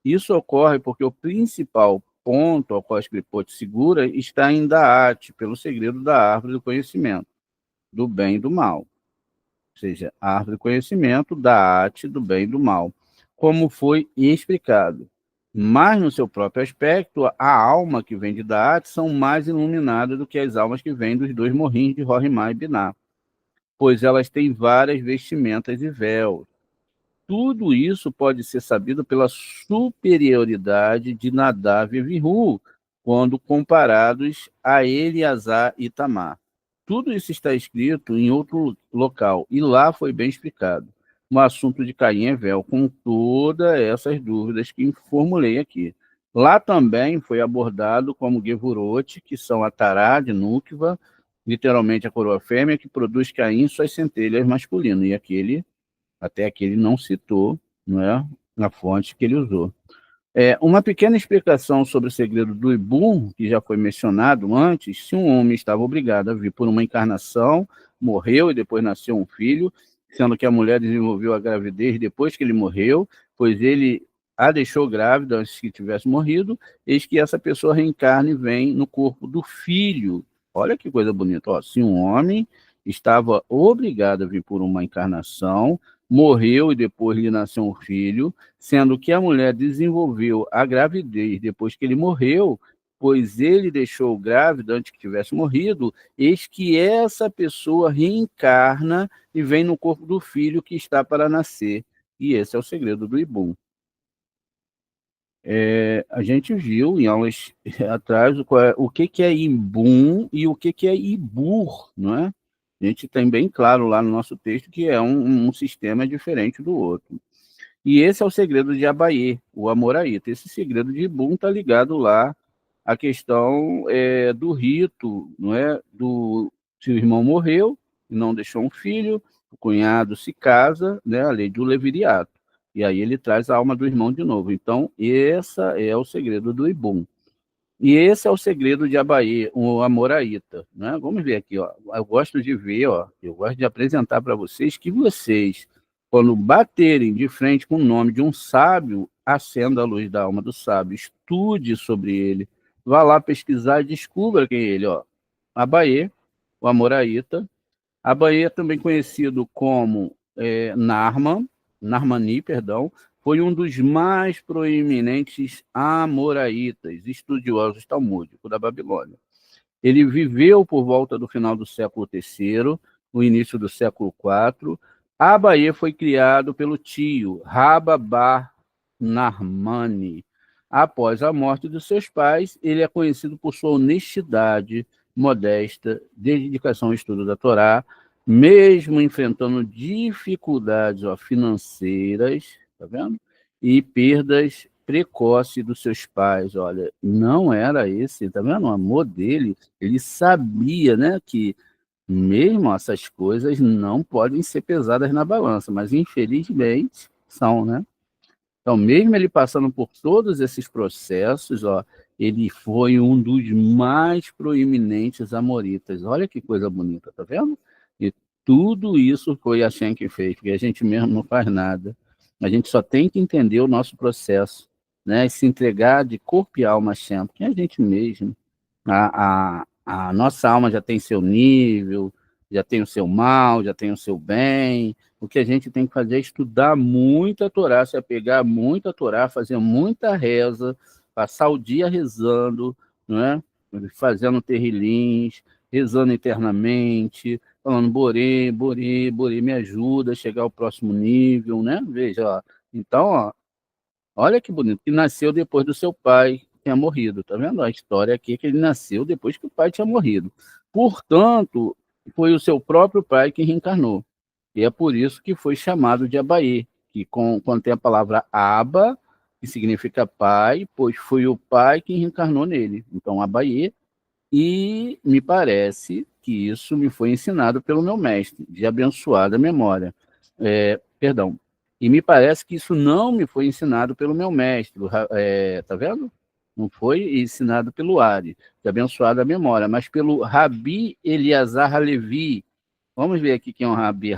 Isso ocorre porque o principal ponto ao qual a Escripote segura está em Daat, pelo segredo da árvore do conhecimento, do bem e do mal. Ou seja, a árvore do conhecimento, Daat, do bem e do mal, como foi explicado. Mas, no seu próprio aspecto, a alma que vem de Daat são mais iluminadas do que as almas que vêm dos 2 morrinhos de Rorimá e Biná, pois elas têm várias vestimentas e véus. Tudo isso pode ser sabido pela superioridade de Nadav e Avihu, quando comparados a Eleazar e Tamar. Tudo isso está escrito em outro local, e lá foi bem explicado, no assunto de Caim e Evel, com todas essas dúvidas que formulei aqui. Lá também foi abordado como Gevurot, que são a Tará de Núqueba, literalmente a coroa fêmea, que produz Caim suas centelhas masculinas, e até aqui ele não citou, não é, na fonte que ele usou. Uma pequena explicação sobre o segredo do Ibum, que já foi mencionado antes: se um homem estava obrigado a vir por uma encarnação, morreu e depois nasceu um filho, sendo que a mulher desenvolveu a gravidez depois que ele morreu, pois ele a deixou grávida antes que tivesse morrido, eis que essa pessoa reencarna e vem no corpo do filho. Olha que coisa bonita. Ó, se um homem estava obrigado a vir por uma encarnação, morreu e depois lhe nasceu um filho, sendo que a mulher desenvolveu a gravidez depois que ele morreu, pois ele deixou grávida antes que tivesse morrido, eis que essa pessoa reencarna e vem no corpo do filho que está para nascer. E esse é o segredo do Ibum. A gente viu em aulas atrás o que é Ibum e o que é Ibur, não é? A gente tem bem claro lá no nosso texto que é um sistema diferente do outro. E esse é o segredo de Abaye, o Amoraíta. Esse segredo de Ibum está ligado lá à questão do rito, não é? Se o irmão morreu e não deixou um filho, o cunhado se casa, né? A lei do leviriato. E aí ele traz a alma do irmão de novo. Então, esse é o segredo do Ibum. E esse é o segredo de Abaê, o Amoraíta, né? Vamos ver aqui, ó. Eu gosto de ver, ó, eu gosto de apresentar para vocês que vocês, quando baterem de frente com o nome de um sábio, acenda a luz da alma do sábio, estude sobre ele, vá lá pesquisar e descubra quem é ele, ó. Abaê, o Amoraíta. Abaê, também conhecido como Narmani, perdão, foi um dos mais proeminentes amoraítas, estudiosos talmúdicos da Babilônia. Ele viveu por volta do final do século III, no início do século IV. Abaê foi criado pelo tio Rabba bar Narmani. Após a morte dos seus pais, ele é conhecido por sua honestidade modesta, dedicação ao estudo da Torá, mesmo enfrentando dificuldades financeiras, tá vendo? E perdas precoces dos seus pais. Olha, não era esse, tá vendo? O amor dele, ele sabia, né, que mesmo essas coisas não podem ser pesadas na balança, mas infelizmente são, né? Então, mesmo ele passando por todos esses processos, ó, ele foi um dos mais proeminentes amoritas. Olha que coisa bonita, tá vendo? E tudo isso foi Hashem que fez, porque a gente mesmo não faz nada. A gente só tem que entender o nosso processo, né? E se entregar de corpo e alma a Hashem, porque é a gente mesmo. A nossa alma já tem seu nível, já tem o seu mal, já tem o seu bem. O que a gente tem que fazer é estudar muito a Torá, se apegar muito a Torá, fazer muita reza, passar o dia rezando, não é? Fazendo terrilins, rezando eternamente, falando Borê, Borê, Borê, me ajuda a chegar ao próximo nível, né? Veja, ó. Então, ó, olha que bonito, que nasceu depois do seu pai que tinha morrido, tá vendo? A história aqui é que ele nasceu depois que o pai tinha morrido. Portanto, foi o seu próprio pai que reencarnou. E é por isso que foi chamado de Abaê, que contém a palavra Aba, que significa pai, pois foi o pai que reencarnou nele. Então, Abaê, e me parece que isso me foi ensinado pelo meu mestre, de abençoada memória. Perdão. E me parece que isso não me foi ensinado pelo meu mestre, tá vendo? Não foi ensinado pelo Ari, de abençoada memória, mas pelo Rabi Eliazar Halevi. Vamos ver aqui quem é o Rabi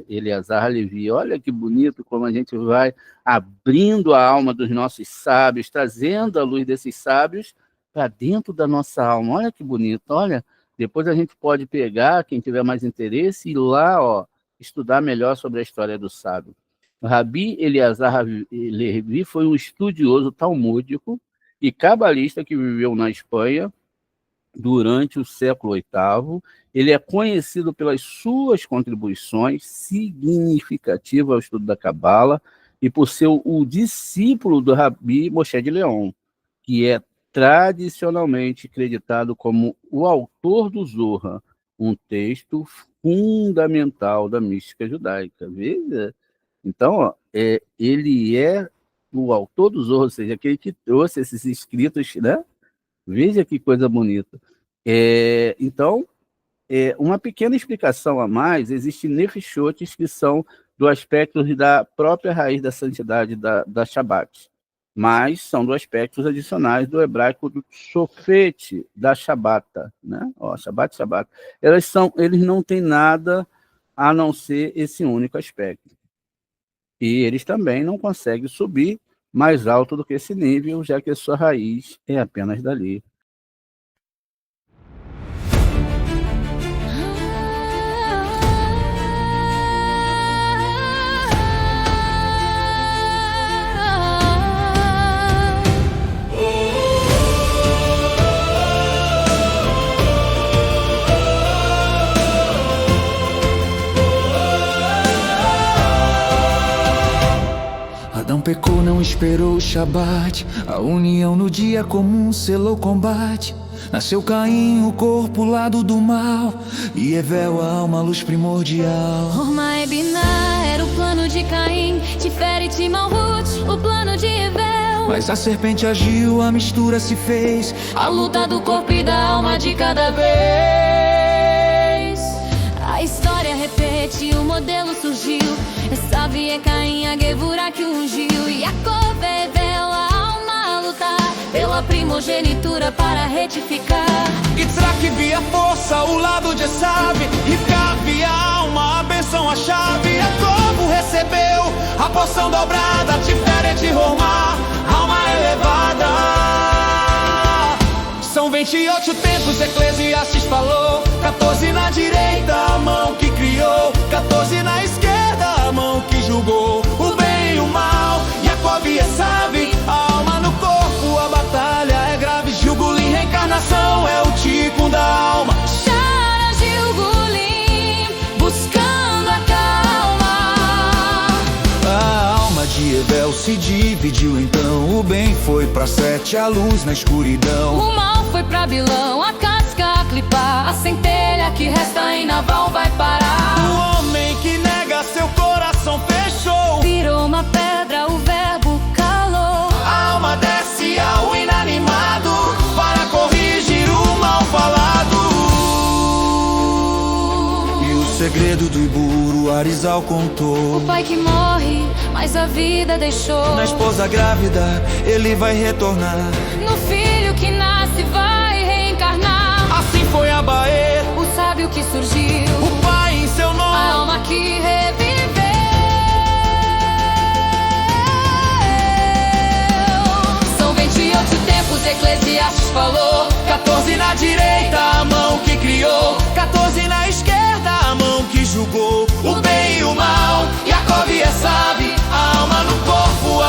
Eliazar Halevi. Olha que bonito como a gente vai abrindo a alma dos nossos sábios, trazendo a luz desses sábios para dentro da nossa alma. Olha que bonito, olha. Depois a gente pode pegar, quem tiver mais interesse, e ir lá, ó, estudar melhor sobre a história do sábio. O Rabi Eliazar Halevi foi um estudioso talmúdico e cabalista que viveu na Espanha durante o século VIII. Ele é conhecido pelas suas contribuições significativas ao estudo da Cabala e por ser o discípulo do Rabi Moshe de Leon, que é tradicionalmente acreditado como o autor do Zohar, um texto fundamental da mística judaica. Veja? Então, ó, ele é o autor do Zohar, ou seja, aquele que trouxe esses escritos, né? Veja que coisa bonita. Então, uma pequena explicação a mais, existem nefishotes que são do aspecto da própria raiz da santidade da Shabbat, mas são do aspectos adicionais do hebraico do sofete, da Shabata, né? Ó, Shabbat. Eles não têm nada a não ser esse único aspecto. E eles também não conseguem subir mais alto do que esse nível, já que a sua raiz é apenas dali. Adão pecou, não esperou o Shabat. A união no dia comum selou o combate. Nasceu Caim, o corpo, lado do mal, e Evel, a alma, a luz primordial. Horma e Biná era o plano de Caim, Tiferet e Malhut, o plano de Evel. Mas a serpente agiu, a mistura se fez, a luta do corpo e da alma de cada vez. A história repete, o modelo surgiu. Esav é Caim, a Gevurah que ungiu. Yaakov é Evel, a alma a lutar pela primordial. primogenitura para retificar. Yitzhak via força, o lado de Esav, Rivka via alma, a benção, a chave. Jacob recebeu a porção dobrada, Tiferet Hormá, alma elevada. São 28 tempos, Eclesiastes falou, 14 na direita, a mão que criou, 14 na esquerda, a mão que julgou o bem e o mal. Jacob e Esav, a alma no corpo, a batalha é grave. Gilgulim, reencarnação, é o Tikkun da alma. Shara Gilgulim, buscando a calma. A alma de Evel se dividiu então. O bem foi pra Sete, a luz na escuridão. O mal foi pra Bilão, a casca a clipar. A centelha que resta em Naval vai parar. O homem que nega seu coração fechou, Virou uma pedra, o verbo calou. a alma desce ao inanimado para corrigir o mal falado. E o segredo do Iburo Arizal O contou. pai que morre, mas a vida deixou. Na esposa grávida ele vai retornar. No filho que nasce vai reencarnar. Assim foi Abaê, O sábio que surgiu, o pai em seu a nome. alma que reviveu. São 28 tempos, Eclesiastes falou, 14 na direita, a mão que criou, 14 na esquerda, a mão que julgou o bem e o mal. Jacob e Esav, a alma no corpo,